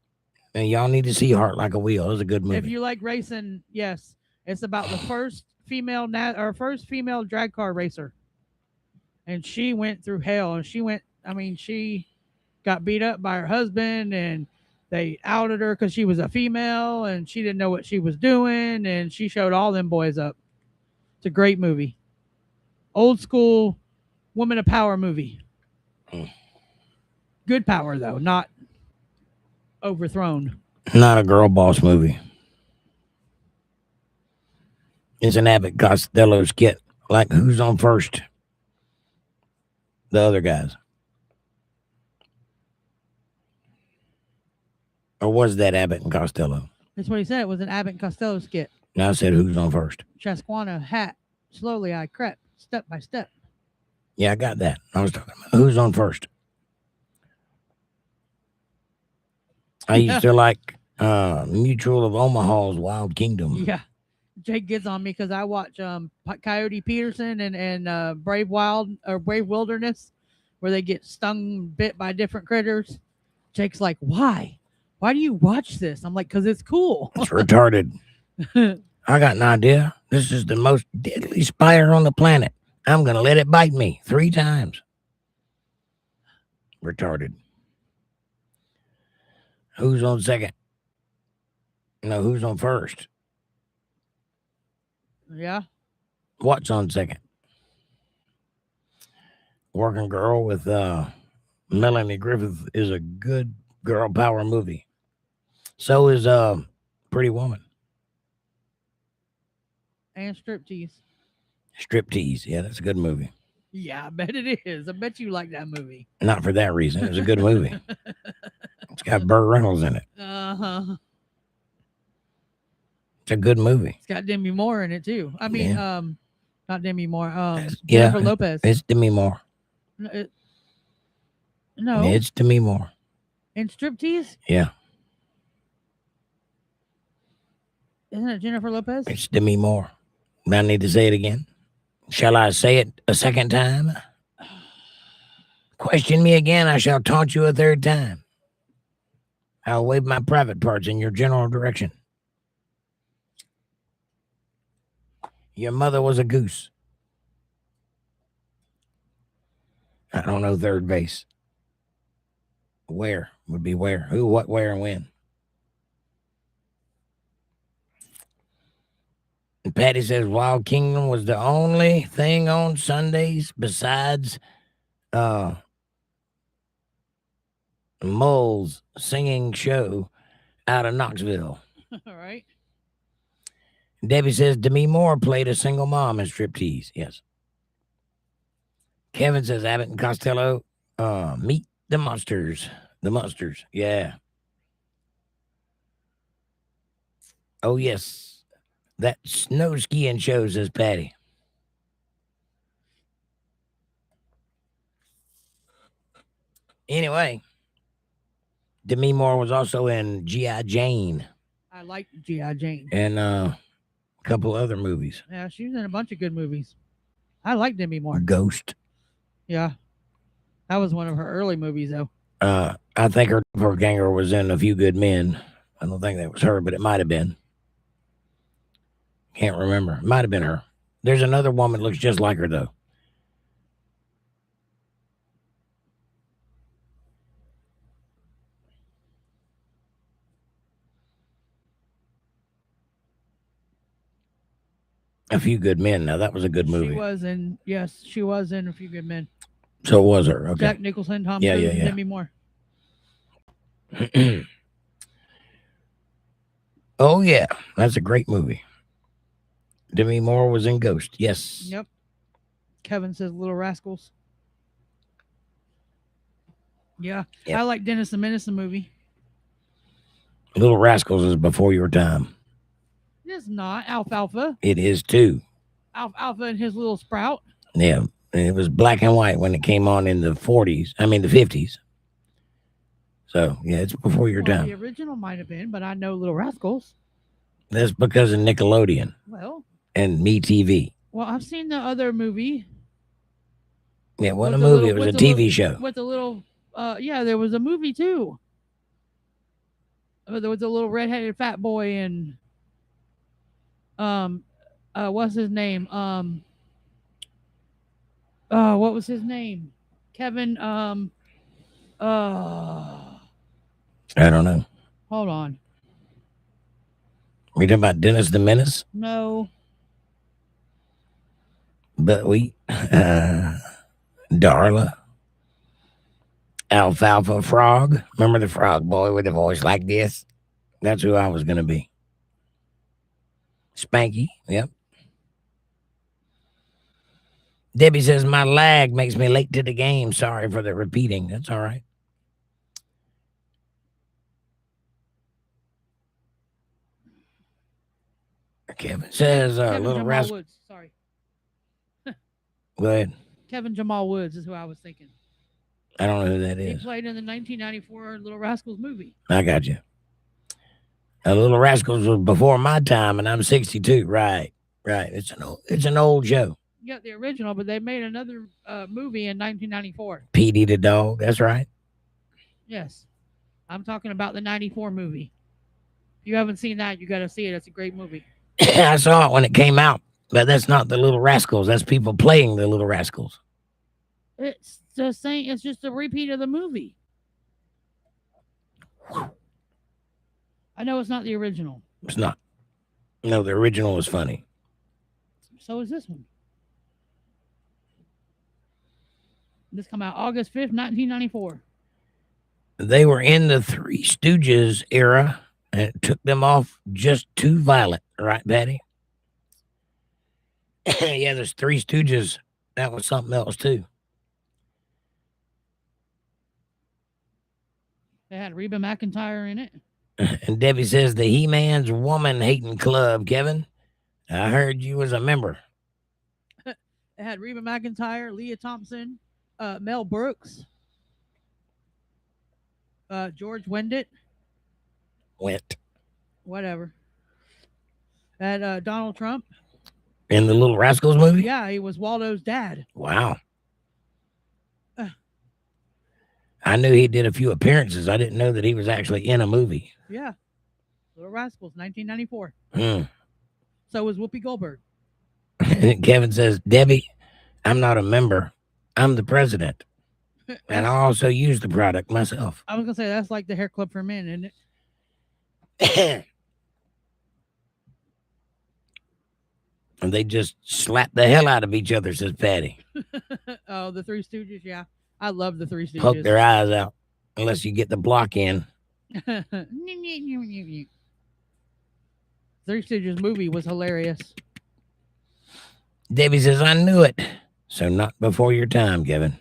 And y'all need to see Heart Like a Wheel. It was a good movie. If you like racing, yes. It's about the first female drag car racer. And she went through hell. And she got beat up by her husband, and they outed her because she was a female and she didn't know what she was doing, and she showed all them boys up. It's a great movie. Old school woman of power movie. Good power though, not overthrown. Not a girl boss movie. It's an Abbott Costello skit, like Who's on First? The other guys. Or was that Abbott and Costello? That's what he said. It was an Abbott and Costello skit. Now I said Who's on First? Susquehanna hat. Slowly I crept, step by step. Yeah, I got that. I was talking about Who's on First. I used to like Mutual of Omaha's Wild Kingdom. Yeah. Jake gets on me because I watch Coyote Peterson and Brave Wilderness, where they get bit by different critters. Jake's like, why? Why do you watch this? I'm like, because it's cool. It's retarded. I got an idea. This is the most deadly spider on the planet. I'm going to let it bite me 3 times. Retarded. Who's on second? No, who's on first? Yeah. What's on second? Working Girl with Melanie Griffith is a good girl power movie. So is Pretty Woman. And Striptease. Striptease. Yeah, that's a good movie. Yeah, I bet it is. I bet you like that movie. Not for that reason. It was a good movie. It's got Burt Reynolds in it. Uh-huh. It's a good movie. It's got Demi Moore in it too. I mean, Yeah. Not Demi Moore. Jennifer Lopez. It's Demi Moore. No. It's Demi Moore. In Striptease? Yeah. Isn't it Jennifer Lopez? It's Demi Moore. I need to say it again. Shall I say it a second time? Question me again, I shall taunt you a third time. I'll wave my private parts in your general direction. Your mother was a goose. I don't know third base. Where would be where? Who, what, where, and when? And Patty says Wild Kingdom was the only thing on Sundays besides Mole's singing show out of Knoxville. All right. Debbie says Demi Moore played a single mom in Striptease. Yes. Kevin says Abbott and Costello meet the monsters. The monsters. Yeah. Oh, yes. That snow skiing show, says Patty. Anyway, Demi Moore was also in G.I. Jane. I like G.I. Jane. And a couple other movies. Yeah, she was in a bunch of good movies. I like Demi Moore. Ghost. Yeah. That was one of her early movies, though. I think her doppelganger was in A Few Good Men. I don't think that was her, but it might have been. Can't remember. It might have been her. There's another woman that looks just like her, though. A Few Good Men. Now, that was a good movie. She was in A Few Good Men. So it was her. Okay. Jack Nicholson, Tom Cruise, and Demi Moore. Oh, yeah. That's a great movie. Demi Moore was in Ghost. Yes. Yep. Kevin says Little Rascals. Yeah. Yep. I like Dennis the Menace movie. Little Rascals is before your time. It's not. Alfalfa. It is too. Alfalfa and his little sprout. Yeah. It was black and white when it came on in the 40s. I mean, the 50s. So, yeah, it's before your time. The original might have been, but I know Little Rascals. That's because of Nickelodeon. Well. And MeTV. Well, I've seen the other movie. Yeah, it wasn't a movie. It was a TV show. With the little, yeah, there was a movie too. There was a little redheaded fat boy and, what's his name? What was his name? Kevin, I don't know. Hold on. Are you talking about Dennis the Menace? No. But Darla. Alfalfa Frog. Remember the frog boy with a voice like this? That's who I was going to be. Spanky. Yep. Debbie says, my lag makes me late to the game. Sorry for the repeating. That's all right. Kevin says, Little Jamal Rascal. Woods. Sorry. Go ahead. Kevin Jamal Woods is who I was thinking. I don't know who that is. He played in the 1994 Little Rascals movie. I got you. Little Rascals was before my time, and I'm 62. Right. It's an old show. Yeah, the original, but they made another movie in 1994. Petey the dog. That's right. Yes, I'm talking about the '94 movie. If you haven't seen that, you got to see it. It's a great movie. I saw it when it came out, but that's not the Little Rascals. That's people playing the Little Rascals. It's the same. It's just a repeat of the movie. I know it's not the original. It's not. No, the original was funny. So is this one. This come out August 5th, 1994. They were in the Three Stooges era, and it took them off just too violent. Right, Patty? Yeah, there's Three Stooges. That was something else, too. They had Reba McEntire in it. And Debbie says the He-Man's woman-hating club, Kevin. I heard you was a member. It had Reba McEntire, Leah Thompson, Mel Brooks, George Wendt. Whatever. Had Donald Trump. In the Little Rascals movie? Yeah, he was Waldo's dad. Wow. I knew he did a few appearances. I didn't know that he was actually in a movie. Yeah. Little Rascals, 1994. Hmm. So was Whoopi Goldberg. Kevin says, Debbie, I'm not a member. I'm the president. And I also use the product myself. I was going to say, that's like the hair club for men, isn't it? And they just slap the hell out of each other, says Patty. Oh, the Three Stooges, yeah. I love the Three Stooges. Poke their eyes out, unless you get the block in. Three Stooges movie was hilarious. Debbie says, I knew it. So not before your time, Kevin.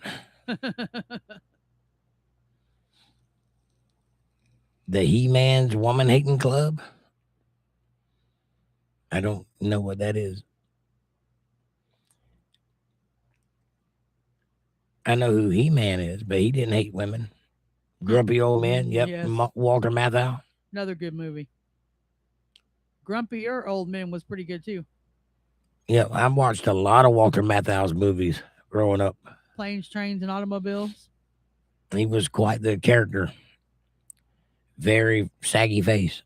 The He-Man's Woman Hating Club? I don't know what that is. I know who He-Man is, but he didn't hate women. Grumpy Old Men, yep. Yes. Walter Matthau. Another good movie. Grumpier Old Men was pretty good too. Yeah, I watched a lot of Walter Matthau's movies growing up. Planes, Trains, and Automobiles. He was quite the character. Very saggy face.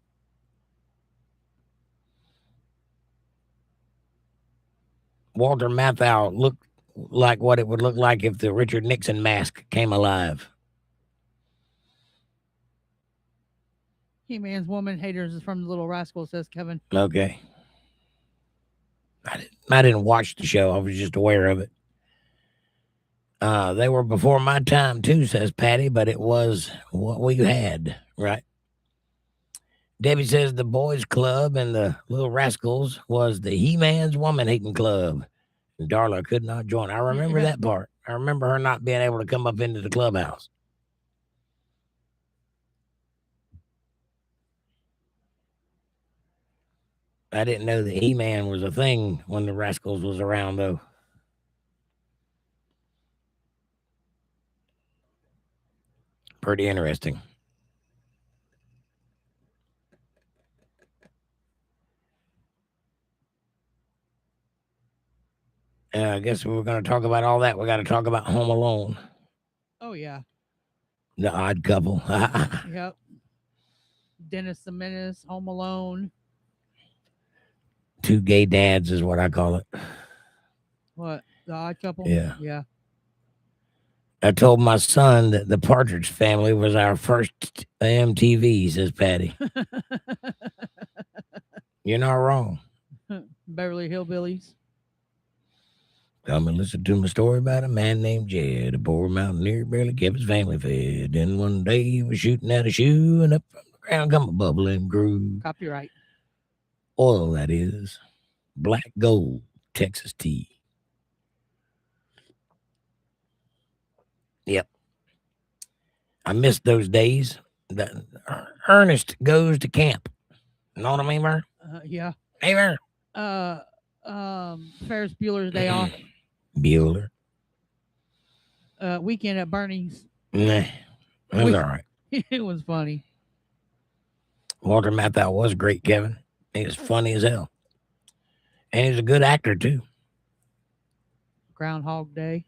Walter Matthau looked like what it would look like if the Richard Nixon mask came alive. He-Man's Woman Haters is from the Little Rascals, says Kevin. Okay. I didn't watch the show. I was just aware of it. They were before my time too, says Patty, but it was what we had, right? Debbie says the boys club and the Little Rascals was the He-Man's Woman Hating Club. And Darla could not join. I remember that part. I remember her not being able to come up into the clubhouse. I didn't know that He-Man was a thing when the Rascals was around, though. Pretty interesting. I guess we're going to talk about all that. We got to talk about Home Alone. Oh, yeah. The Odd Couple. Yep. Dennis the Menace, Home Alone. Two gay dads is what I call it. What? The Odd Couple? Yeah. Yeah. I told my son that the Partridge Family was our first MTV, says Patty. You're not wrong. Beverly Hillbillies. Come and listen to my story about a man named Jed, a poor mountaineer, barely kept his family fed. Then one day he was shooting at a shoe, and up from the ground come a bubbling groove. Copyright. Oil, that is. Black Gold, Texas tea. Yep. I missed those days. Ernest goes to camp. You know what I mean, Mer? Yeah. Hey, Mer. Ferris Bueller's Day Off. Bueller. Weekend at Bernie's. Nah, that was all right. It was funny. Walter Matthau was great, Kevin. He was funny as hell. And he was a good actor, too. Groundhog Day.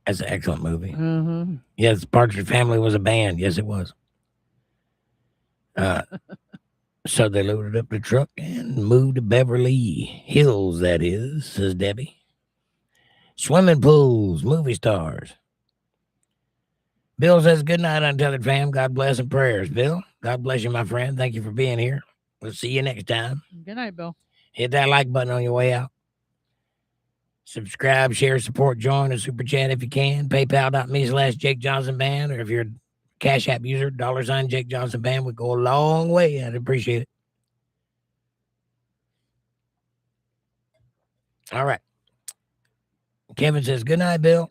That's an excellent movie. Uh-huh. Yes, Partridge Family was a band. Yes, it was. So they loaded up the truck and moved to Beverly Hills, that is, says Debbie. Swimming pools, movie stars. Bill says, good night, Untethered fam. God bless and prayers, Bill. God bless you, my friend. Thank you for being here. We'll see you next time. Good night, Bill. Hit that like button on your way out. Subscribe, share, support, join, and super chat if you can. PayPal.me/JakeJohnsonBand, or if you're a Cash App user, $ Jake Johnson Band would go a long way. I'd appreciate it. All right. Kevin says, good night, Bill.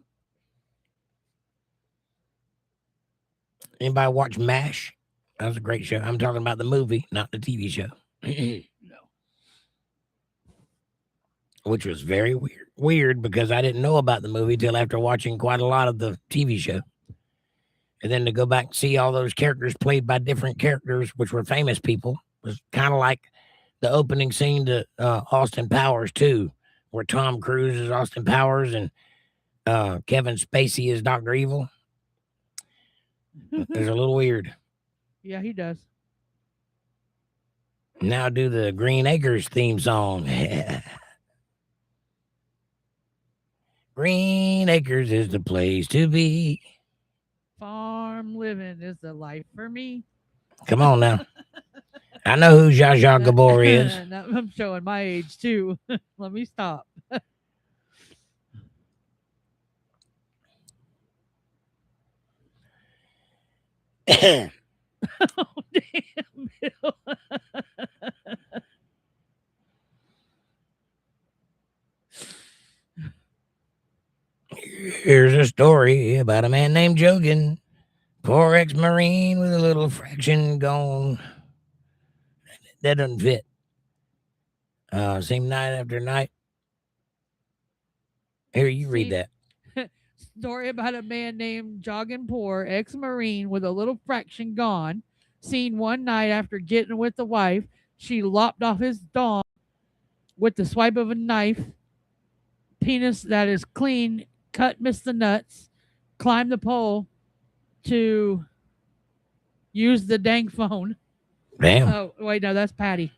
Anybody watch MASH? That was a great show. I'm talking about the movie, not the TV show. No. Which was very weird because I didn't know about the movie till after watching quite a lot of the TV show. And then to go back and see all those characters played by different characters, which were famous people, was kind of like the opening scene to Austin Powers 2, where Tom Cruise is Austin Powers and Kevin Spacey is Dr. Evil. It's a little weird. Yeah, he does. Now do the Green Acres theme song. Green Acres is the place to be. Farm living is the life for me. Come on now. I know who Zsa Zsa Gabor is. Now I'm showing my age too. Let me stop. Oh, damn, Bill. Here's a story about a man named Jogan, poor ex-Marine with a little fraction gone. That doesn't fit. Same night after night. Here, you read that. Story about a man named Jogging Poor, ex-Marine with a little fraction gone, seen one night after getting with the wife. She lopped off his dong with the swipe of a knife. Penis that is clean, cut, missed the nuts, climbed the pole to use the dang phone. Damn. Oh, wait, no, that's Patty.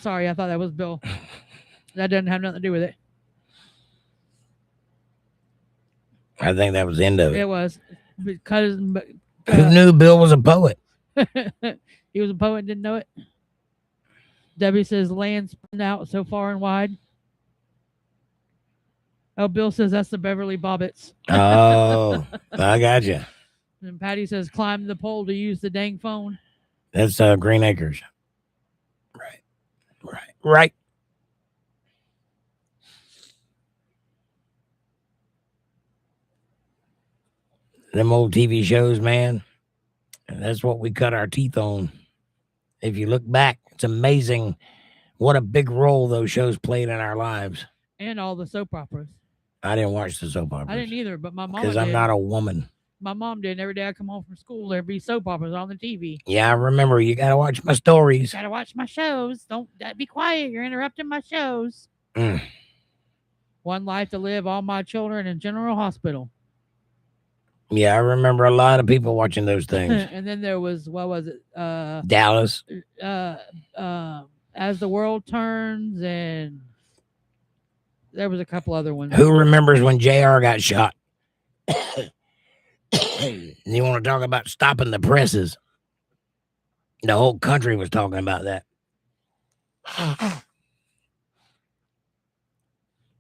Sorry, I thought that was Bill. That doesn't have nothing to do with it. I think that was the end of it. It was because Who knew Bill was a poet? he was a poet and didn't know it. Debbie says land spread out so far and wide. Oh, Bill says that's the Beverly Bobbits. Oh, I got you. And Patty says climb the pole to use the dang phone. That's Green Acres. Right. Them old TV shows, man. That's what we cut our teeth on. If you look back, it's amazing what a big role those shows played in our lives. And all the soap operas. I didn't watch the soap operas. I didn't either, but my mom because I'm not a woman. My mom did. Every day I come home from school, there'd be soap operas on the TV. Yeah, I remember. You got to watch my stories. Got to watch my shows. Don't be quiet. You're interrupting my shows. One Life to Live, All My Children, and General Hospital. Yeah, I remember a lot of people watching those things. And then there was, what was it? Dallas. As the World Turns, and there was a couple other ones. Who remembers when JR got shot? You want to talk about stopping the presses? The whole country was talking about that.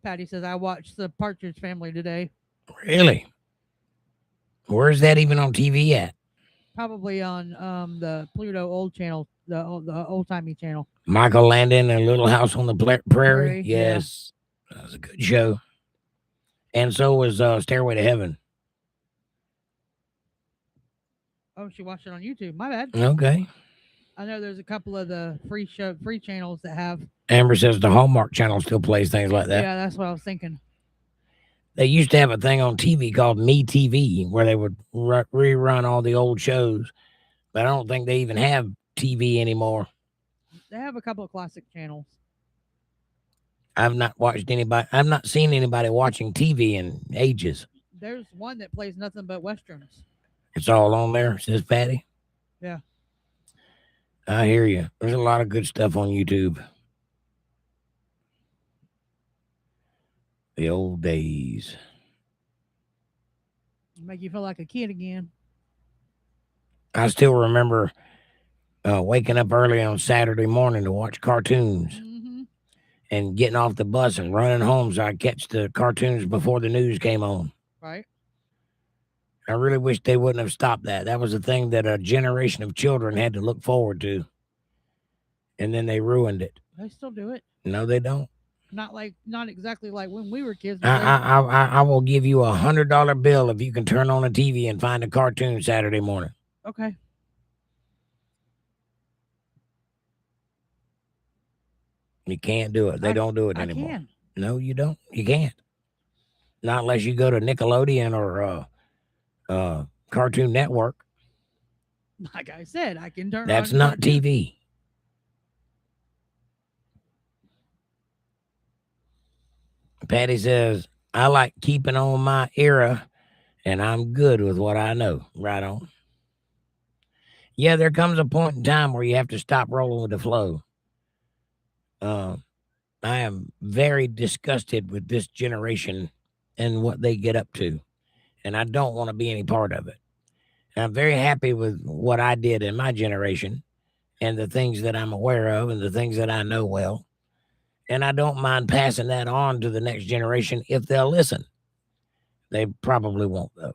Patty says, I watched the Partridge Family today. Really? Where's that even on TV at? Probably on the Pluto old channel, the old-timey channel. Michael Landon and Little House on the Prairie? Yes. Yeah. That was a good show. And so was Stairway to Heaven. Oh, she watched it on YouTube. My bad. Okay. I know there's a couple of the free channels that have. Amber says the Hallmark Channel still plays things like that. Yeah, that's what I was thinking. They used to have a thing on TV called Me TV where they would rerun all the old shows, but I don't think they even have TV anymore. They have a couple of classic channels. I've not seen anybody watching TV in ages. There's one that plays nothing but westerns. It's all on there, says Patty. Yeah. I hear you. There's a lot of good stuff on YouTube. The old days. Make you feel like a kid again. I still remember waking up early on Saturday morning to watch cartoons and getting off the bus and running home so I'd catch the cartoons before the news came on. Right. I really wish they wouldn't have stopped that. That was a thing that a generation of children had to look forward to. And then they ruined it. They still do it. No, they don't. Not exactly like when we were kids. I will give you $100 bill if you can turn on a TV and find a cartoon Saturday morning. Okay. You can't do it. They don't do it anymore. I can. No, you don't. You can't. Not unless you go to Nickelodeon or Cartoon Network. Like I said, I can turn. That's not TV. Patty says, I like keeping on my era, and I'm good with what I know. Right on. Yeah, there comes a point in time where you have to stop rolling with the flow. I am very disgusted with this generation and what they get up to, and I don't want to be any part of it. And I'm very happy with what I did in my generation and the things that I'm aware of and the things that I know well. And I don't mind passing that on to the next generation if they'll listen. They probably won't, though.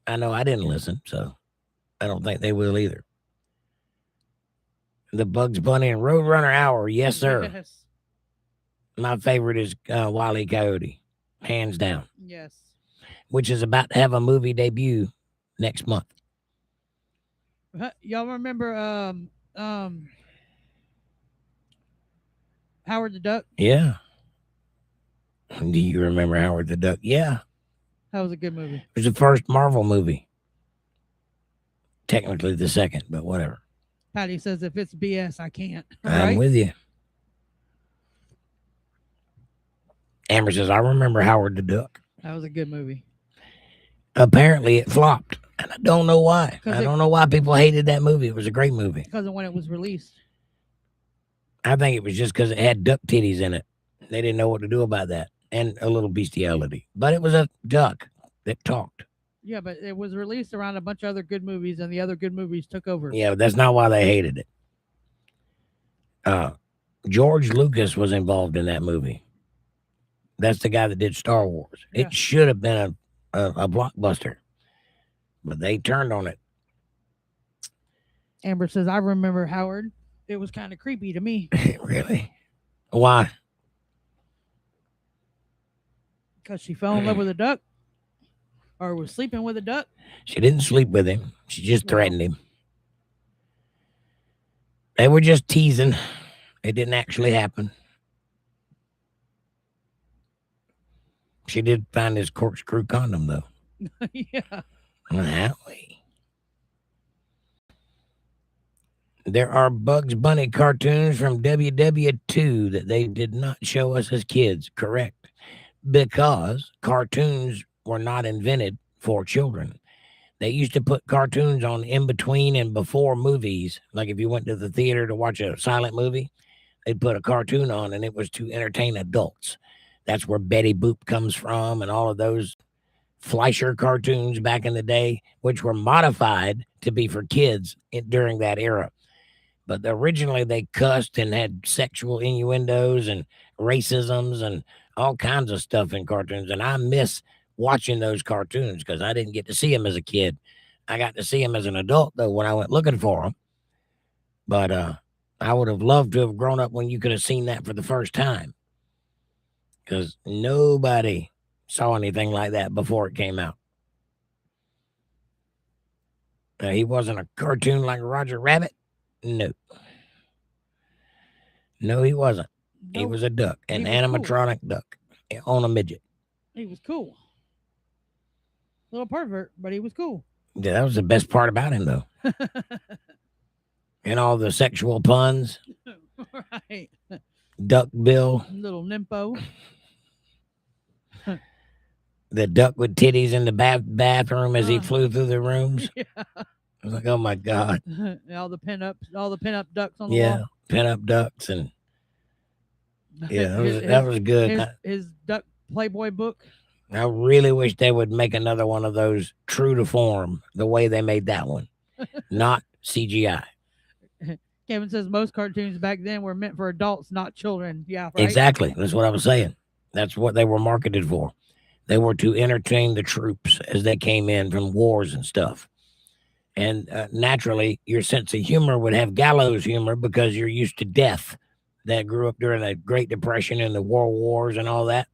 I know I didn't listen, so I don't think they will either. The Bugs Bunny and Roadrunner Hour, yes, sir. Yes. My favorite is Wile E. Coyote, hands down, Yes. which is about to have a movie debut next month. Y'all remember Howard the Duck? Yeah. Do you remember Howard the Duck? Yeah. That was a good movie. It was the first Marvel movie. Technically the second, but whatever. Patty says if it's BS, I can't. I'm Right? with you. Amber says, I remember Howard the Duck. That was a good movie. Apparently it flopped. And I don't know why. I don't know why people hated that movie. It was a great movie. Because of when it was released. I think it was just because it had duck titties in it. They didn't know what to do about that. And a little bestiality. But it was a duck that talked. Yeah, but it was released around a bunch of other good movies, and the other good movies took over. Yeah, but that's not why they hated it. George Lucas was involved in that movie. That's the guy that did Star Wars. Yeah. It should have been a blockbuster, but they turned on it. Amber says, I remember Howard. It was kind of creepy to me. Really? Why? Because she fell in love with a duck? Or was sleeping with a duck? She didn't sleep with him. She just threatened him. They were just teasing. It didn't actually happen. She did find his corkscrew condom, though. Yeah. That way. There are Bugs Bunny cartoons from WW2 that they did not show us as kids, correct? Because cartoons were not invented for children. They used to put cartoons on in between and before movies. Like if you went to the theater to watch a silent movie, they'd put a cartoon on and it was to entertain adults. That's where Betty Boop comes from and all of those Fleischer cartoons back in the day, which were modified to be for kids during that era. But originally they cussed and had sexual innuendos and racisms and all kinds of stuff in cartoons. And I miss watching those cartoons because I didn't get to see them as a kid. I got to see them as an adult, though, when I went looking for them. But I would have loved to have grown up when you could have seen that for the first time, because nobody saw anything like that before it came out. He wasn't a cartoon like Roger Rabbit. No. No, he wasn't. Nope. He was a duck, an animatronic duck on a midget. He was cool. Little pervert, but he was cool. Yeah, that was the best part about him, though. And all the sexual puns. Right. Duck Bill. Little nympho. The duck with titties in the bathroom as he flew through the rooms. Yeah. I was like, oh my God. all the pinup ducks on the wall. Yeah, pinup ducks and that was good. His duck Playboy book. I really wish they would make another one of those true to form, the way they made that one, not CGI. Kevin says most cartoons back then were meant for adults, not children. Yeah, right? Exactly. That's what I was saying. That's what they were marketed for. They were to entertain the troops as they came in from wars and stuff. And naturally, your sense of humor would have gallows humor because you're used to death. That grew up during the Great Depression and the World Wars and all that.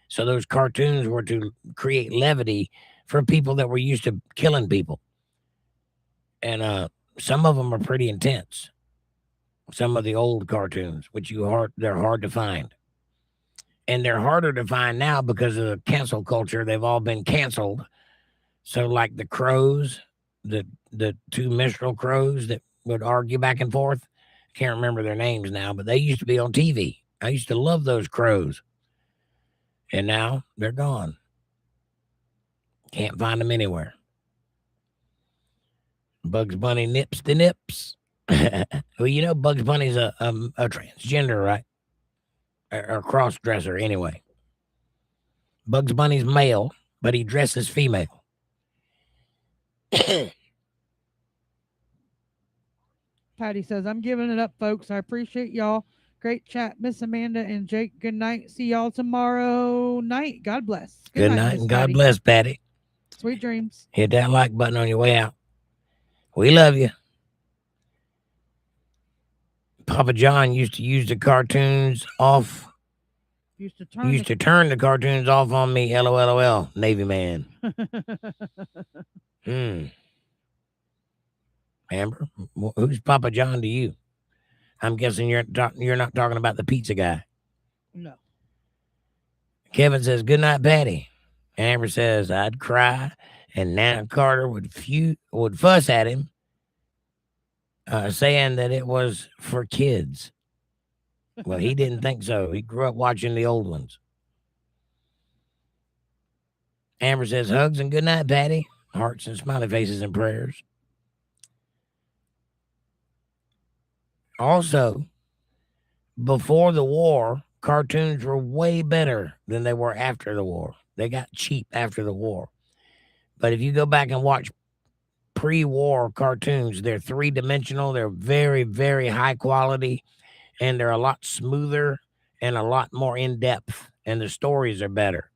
So those cartoons were to create levity for people that were used to killing people. And some of them are pretty intense. Some of the old cartoons, which they're hard to find. And they're harder to find now because of the cancel culture. They've all been canceled. So like the crows, the two minstrel crows that would argue back and forth. I can't remember their names now, but they used to be on TV. I used to love those crows. And now they're gone. Can't find them anywhere. Bugs Bunny nips the nips. Well, you know Bugs Bunny's a transgender, right? Or cross dresser, anyway. Bugs Bunny's male, but he dresses female. Patty says, I'm giving it up, folks. I appreciate y'all. Great chat, Miss Amanda and Jake. Good night. See y'all tomorrow night. God bless. Good night, Miss and God Patty. bless, Patty. Sweet dreams. Hit that like button on your way out. We love you. Papa John used to use the cartoons off. Used to turn the cartoons off on me. LOL, Navy man. Amber, who's Papa John to you? I'm guessing you're not talking about the pizza guy. No. Kevin says, good night, Patty. Amber says, I'd cry, and Nana Carter would fuss at him, saying that it was for kids. Well, he didn't think so. He grew up watching the old ones. Amber says, hugs and good night, Patty. Hearts and smiley faces and prayers. Also, before the war, cartoons were way better than they were after the war. They got cheap after the war. But if you go back and watch pre-war cartoons, they're three-dimensional. They're very, very high quality, and they're a lot smoother and a lot more in-depth, and the stories are better.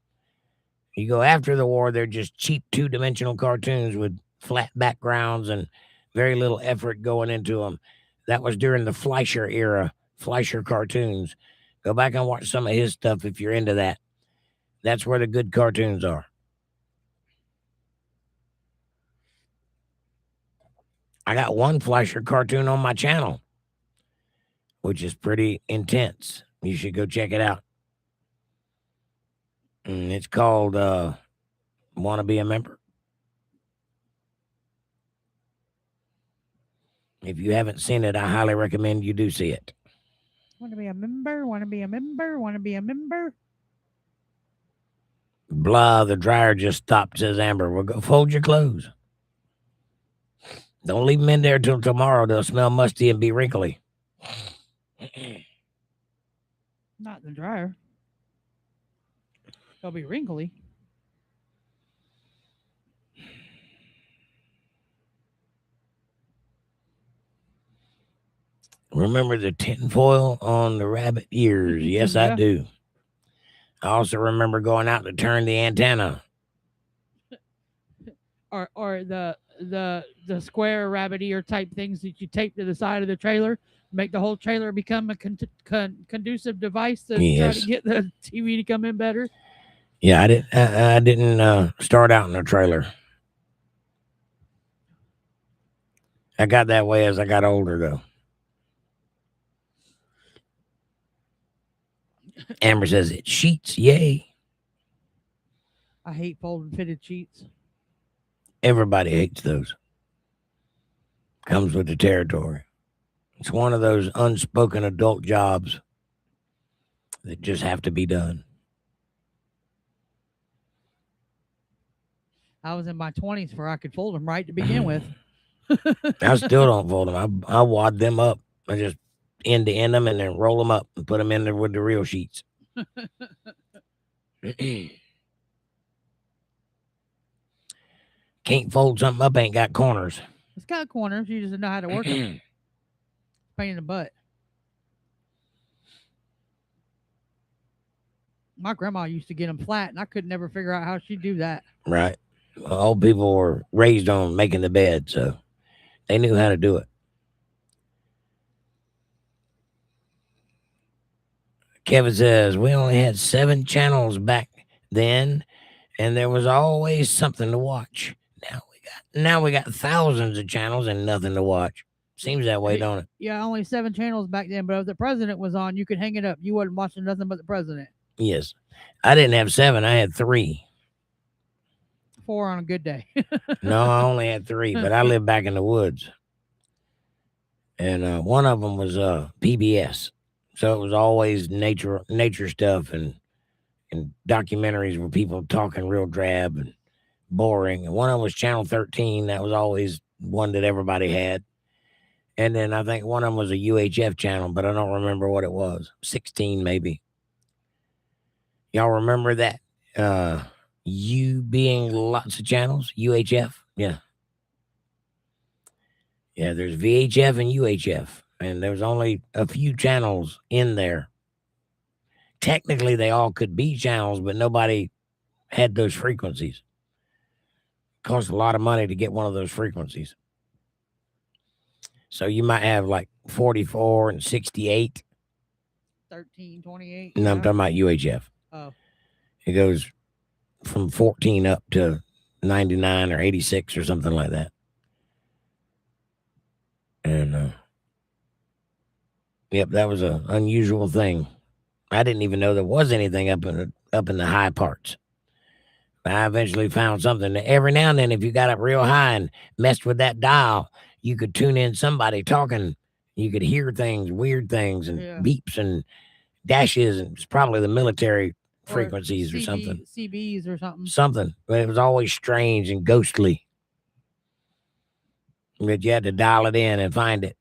You go after the war, they're just cheap two-dimensional cartoons with flat backgrounds and very little effort going into them. That was during the Fleischer era, Fleischer cartoons. Go back and watch some of his stuff if you're into that. That's where the good cartoons are. I got one Fleischer cartoon on my channel, which is pretty intense. You should go check it out. And it's called Want to Be a Member? If you haven't seen it, I highly recommend you do see it. Want to be a member? Want to be a member? Want to be a member? Blah, the dryer just stopped, says Amber. We'll go fold your clothes. Don't leave them in there till tomorrow. They'll smell musty and be wrinkly. Not in the dryer. They'll be wrinkly. Remember the tinfoil on the rabbit ears? Yes, yeah. I do. I also remember going out to turn the antenna. Or the square rabbit ear type things that you tape to the side of the trailer, make the whole trailer become a conducive device to try to get the TV to come in better. Yeah, I didn't start out in a trailer. I got that way as I got older, though. Amber says it's sheets, yay. I hate folded fitted sheets. Everybody hates those. Comes with the territory. It's one of those unspoken adult jobs that just have to be done. I was in my 20s before I could fold them right to begin with. I still don't fold them. I wad them up. I just end to end them and then roll them up and put them in there with the real sheets. Can't fold something up, ain't got corners. It's got corners. You just know how to work them. Pain in the butt. My grandma used to get them flat, and I could never figure out how she'd do that. Right. Well, old people were raised on making the bed, so they knew how to do it. Kevin says, we only had 7 channels back then, and there was always something to watch. Now we got thousands of channels and nothing to watch. Seems that way, don't it? Yeah, only 7 channels back then, but if the president was on, you could hang it up. You wasn't watching nothing but the president. Yes. I didn't have 7. I had 3. 4 on a good day. No, I only had 3, but I lived back in the woods. And one of them was PBS. So it was always nature stuff and documentaries where people talking real drab and boring. And one of them was Channel 13. That was always one that everybody had. And then I think one of them was a UHF channel, but I don't remember what it was. 16 maybe. Y'all remember that? U being lots of channels, UHF. Yeah. Yeah, there's VHF and UHF, and there's only a few channels in there. Technically, they all could be channels, but nobody had those frequencies. It cost a lot of money to get one of those frequencies. So you might have like 44 and 68. 13, 28. No, I'm talking about UHF. Oh. It goes from 14 up to 99 or 86 or something like that. And yep, that was an unusual thing. I didn't even know there was anything up in the high parts. I eventually found something that every now and then, if you got up real high and messed with that dial, you could tune in somebody talking. You could hear things, weird things, and beeps and dashes, and it's probably the military frequencies or something. CBs or something. Something. But it was always strange and ghostly. But you had to dial it in and find it.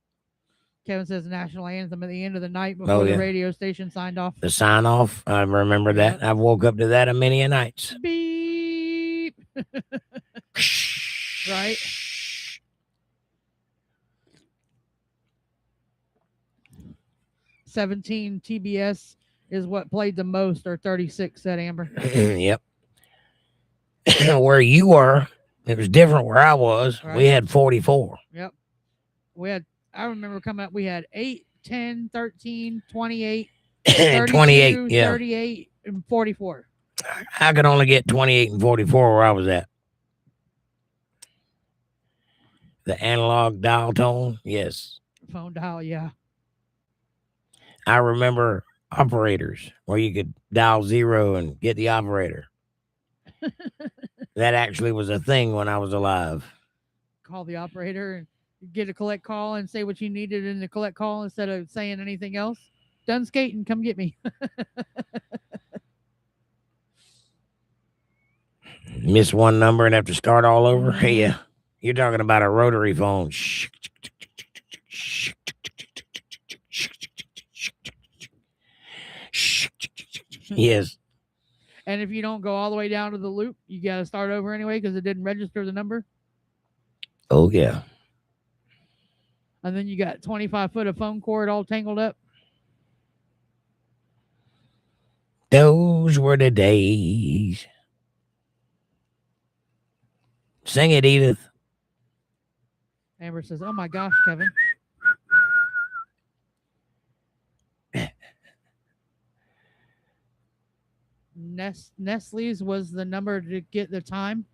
Kevin says national anthem at the end of the night before the radio station signed off. The sign off. I remember that. I've woke up to that a many a nights. Beep. Right? $17 TBS is what played the most, or 36, said Amber. Yep. Where you were, it was different where I was. Right. We had 44. Yep. I remember coming up, we had 8, 10, 13, 28, 32, 28, yeah. 38, and 44. I could only get 28 and 44 where I was at. The analog dial tone, yes. Phone dial, yeah. I remember operators where you could dial 0 and get the operator. That actually was a thing when I was alive. Call the operator and get a collect call and say what you needed in the collect call instead of saying anything else. Done skating, come get me. Miss one number and have to start all over? Mm-hmm. Yeah. You're talking about a rotary phone. Yes. And if you don't go all the way down to the loop, you got to start over anyway because it didn't register the number. Oh, yeah. And then you got 25 foot of phone cord all tangled up. Those were the days. Sing it, Edith. Amber says, oh my gosh, Kevin. Nestle's was the number to get the time,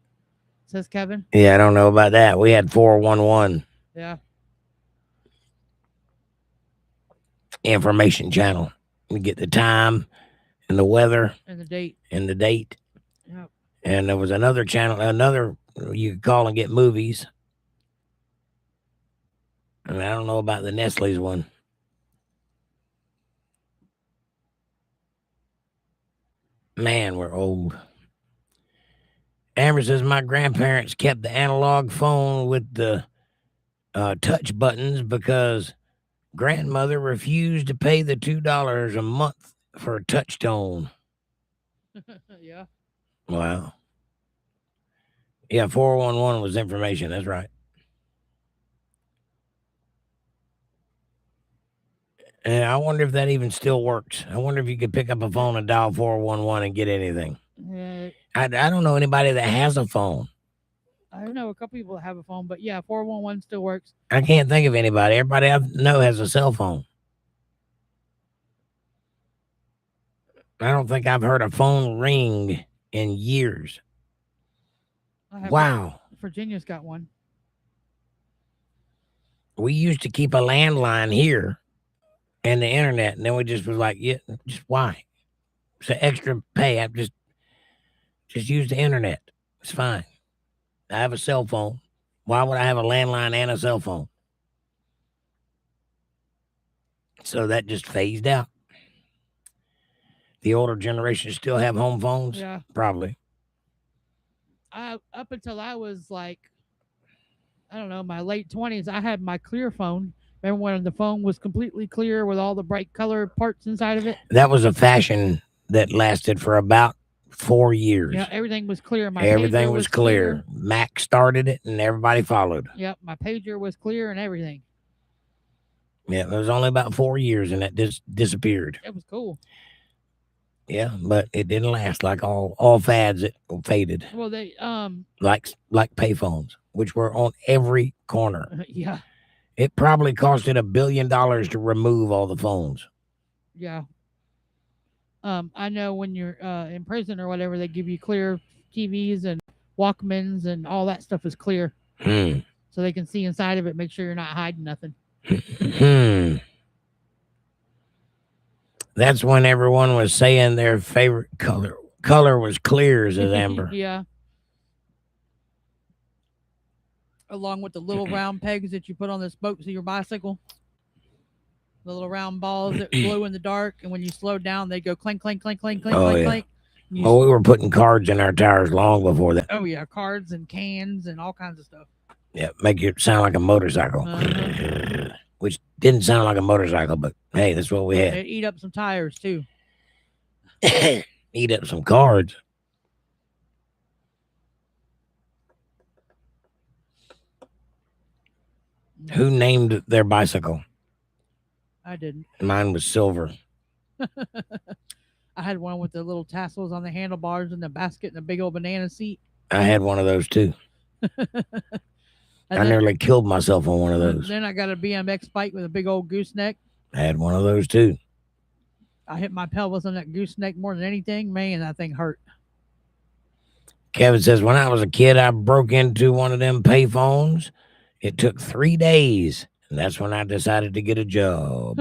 says Kevin. Yeah, I don't know about that. We had 411. Yeah. Information channel. We get the time and the weather. And the date. Yep. And there was another channel, you could call and get movies. I mean, I don't know about the Nestle's one. Man, we're old. Amber says my grandparents kept the analog phone with the touch buttons because grandmother refused to pay the $2 a month for a touch tone. Yeah. Wow. Yeah, 411 was information. That's right. And I wonder if that even still works. I wonder if you could pick up a phone and dial 411 and get anything. I don't know anybody that has a phone. I know a couple people that have a phone, but yeah, 411 still works. I can't think of anybody. Everybody I know has a cell phone. I don't think I've heard a phone ring in years. Wow. Virginia's got one. We used to keep a landline here and the internet, and then we just was like, yeah, just why? It's an extra pay. I just use the internet. It's fine. I have a cell phone. Why would I have a landline and a cell phone? So that just phased out. The older generation still have home phones? Yeah. Probably. Up until I was like I don't know, my late 20s, I had my clear phone. Remember when the phone was completely clear with all the bright color parts inside of it? That was a fashion that lasted for about 4 years. Yeah, everything was clear. My Everything pager was clear. Mac started it, and everybody followed. Yep, my pager was clear and everything. Yeah, it was only about 4 years, and it just disappeared. It was cool. Yeah, but it didn't last like all fads. It faded. Well, they like payphones, which were on every corner. Yeah. It probably costed $1 billion to remove all the phones. Yeah. I know when you're in prison or whatever, they give you clear TVs and Walkmans and all that stuff is clear, so they can see inside of it. Make sure you're not hiding nothing. That's when everyone was saying their favorite color was clear, says Amber. Yeah. Along with the little round pegs that you put on the spokes of your bicycle. The little round balls that glow in the dark, and when you slow down, they go clink, clink, clink, clink, clink, clink, clink. We were putting cards in our tires long before that. Oh yeah, cards and cans and all kinds of stuff. Yeah, make it sound like a motorcycle. Which didn't sound like a motorcycle, but hey, that's what we had. They eat up some tires too. Eat up some cards. Who named their bicycle? I didn't. Mine was silver. I had one with the little tassels on the handlebars and the basket and the big old banana seat. I had one of those too. I nearly killed myself on one of those. Then I got a BMX bike with a big old gooseneck. I had one of those too. I hit my pelvis on that gooseneck more than anything. Man, that thing hurt. Kevin says, when I was a kid, I broke into one of them payphones. It took 3 days, and that's when I decided to get a job.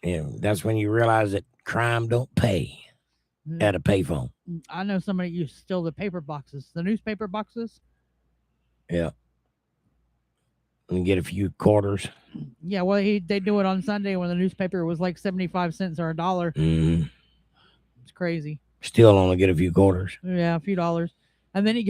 Yeah, that's when you realize that crime don't pay at a payphone. I know somebody used to steal the paper boxes, the newspaper boxes. Yeah. And get a few quarters. Yeah, well, they do it on Sunday when the newspaper was like 75 cents or $1. Mm-hmm. It's crazy. Still only get a few quarters. Yeah, a few dollars. And then he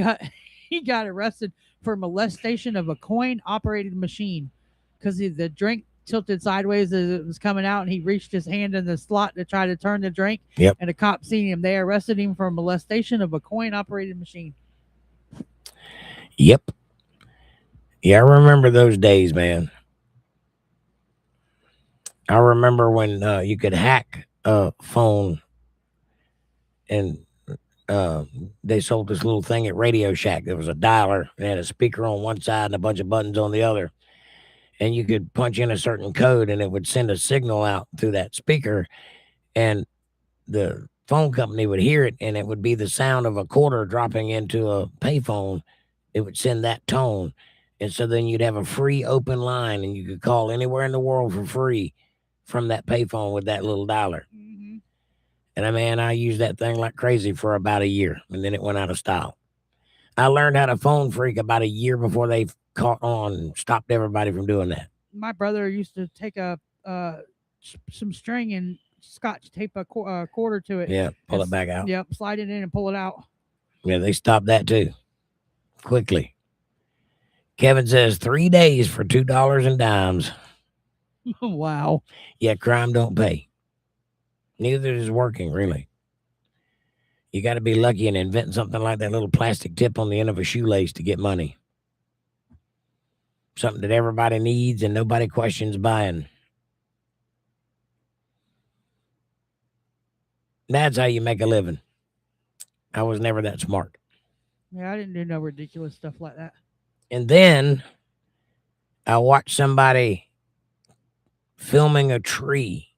got arrested for molestation of a coin-operated machine because the drink tilted sideways as it was coming out, and he reached his hand in the slot to try to turn the drink. Yep. And the cop seen him. They arrested him for molestation of a coin-operated machine. Yep. Yeah, I remember those days, man. I remember when you could hack a phone, and they sold this little thing at Radio Shack. There was a dialer and had a speaker on one side and a bunch of buttons on the other. And you could punch in a certain code, and it would send a signal out through that speaker, and the phone company would hear it, and it would be the sound of a quarter dropping into a payphone. It would send that tone. And so then you'd have a free open line, and you could call anywhere in the world for free from that payphone with that little dialer. Mm-hmm. And I used that thing like crazy for about a year, and then it went out of style. I learned how to phone freak about a year before they caught on and stopped everybody from doing that. My brother used to take some string and scotch tape a quarter to it. Yeah, pull it back out. Yep, slide it in and pull it out. Yeah, they stopped that too. Quickly. Kevin says 3 days for $2 and dimes. Wow. Yeah, crime don't pay. Neither is working, really. You got to be lucky and invent something like that little plastic tip on the end of a shoelace to get money. Something that everybody needs and nobody questions buying. That's how you make a living. I was never that smart. Yeah, I didn't do no ridiculous stuff like that. And then I watched somebody filming a tree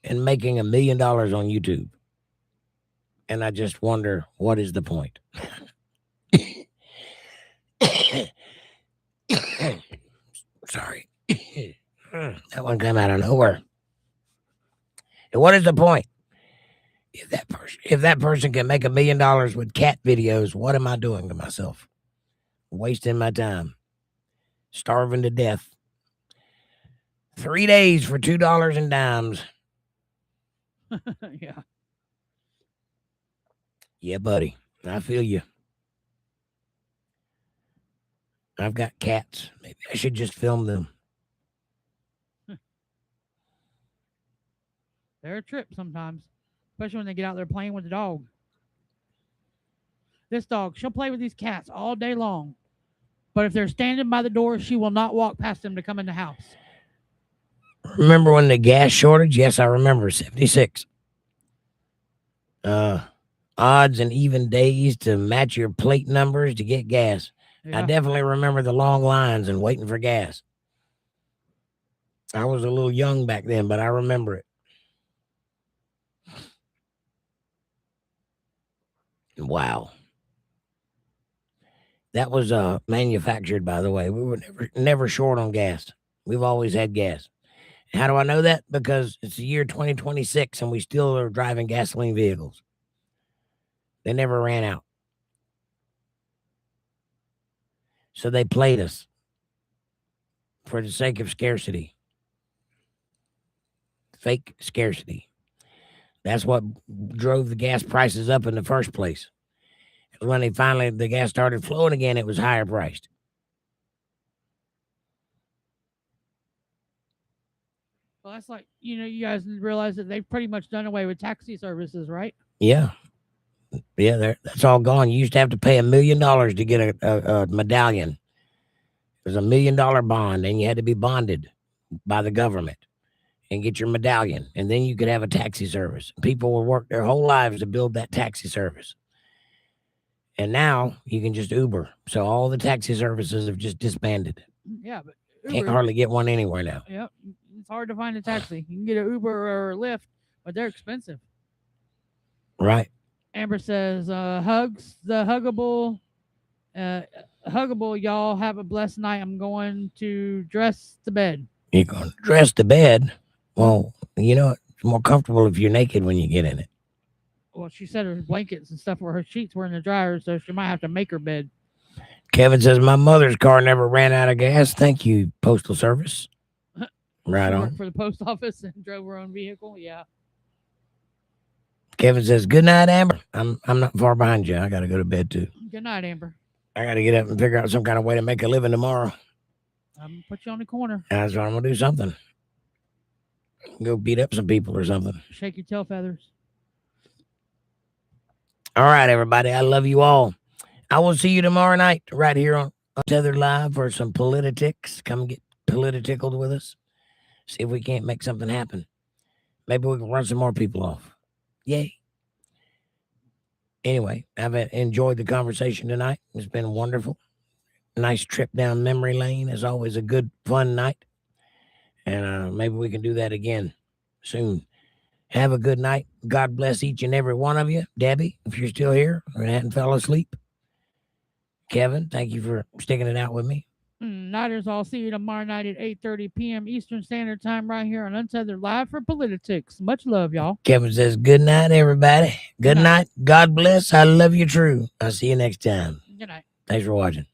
and making $1 million on YouTube. And I just wonder, what is the point? Sorry. That one came out of nowhere. And what is the point? If that person can make $1 million with cat videos, what am I doing to myself? Wasting my time. Starving to death. 3 days for $2 and dimes. Yeah. Yeah, buddy. I feel you. I've got cats. Maybe I should just film them. They're a trip sometimes, especially when they get out there playing with the dog. This dog, she'll play with these cats all day long, but if they're standing by the door, she will not walk past them to come in the house. Remember when the gas shortage? Yes, I remember. 76. Odds and even days to match your plate numbers to get gas. Yeah. I definitely remember the long lines and waiting for gas. I was a little young back then, but I remember it. Wow. That was manufactured, by the way. We were never short on gas. We've always had gas. How do I know that? Because it's the year 2026 and we still are driving gasoline vehicles. They never ran out. So they played us for the sake of scarcity. Fake scarcity. That's what drove the gas prices up in the first place. When the gas started flowing again, it was higher priced. Well, that's like, you guys realize that they've pretty much done away with taxi services, right? Yeah. Yeah, that's all gone. You used to have to pay $1 million to get a medallion. It was $1 million bond, and you had to be bonded by the government and get your medallion, and then you could have a taxi service. People would work their whole lives to build that taxi service. And now you can just Uber. So all the taxi services have just disbanded. Yeah, but Can't hardly get one anywhere now. Yep. It's hard to find a taxi. You can get an Uber or a Lyft, but they're expensive. Right. Amber says, hugs, the huggable, y'all have a blessed night. I'm going to dress the bed. You're going to dress the bed? Well, it's more comfortable if you're naked when you get in it. Well, she said her blankets and stuff her sheets were in the dryer, so she might have to make her bed. Kevin says, my mother's car never ran out of gas. Thank you, Postal Service. Right she on. Worked for the post office and drove her own vehicle. Yeah. Kevin says, good night, Amber. I'm not far behind you. I got to go to bed, too. Good night, Amber. I got to get up and figure out some kind of way to make a living tomorrow. I'm going to put you on the corner. That's what I'm going to do, something. Go beat up some people or something. Shake your tail feathers. All right, everybody. I love you all. I will see you tomorrow night right here on Untethered Live for some politics. Come get politickled with us. See if we can't make something happen. Maybe we can run some more people off. Yay. Anyway, I've enjoyed the conversation tonight. It's been wonderful. Nice trip down memory lane. It's always a good, fun night. And maybe we can do that again soon. Have a good night. God bless each and every one of you. Debbie, if you're still here or hadn't fell asleep. Kevin, thank you for sticking it out with me. Nighters, I'll see you tomorrow night at 8:30 p.m. Eastern Standard Time right here on Untethered Live for Politics. Much love, y'all. Kevin says, good night, everybody. Good night. God bless. I love you true. I'll see you next time. Good night. Thanks for watching.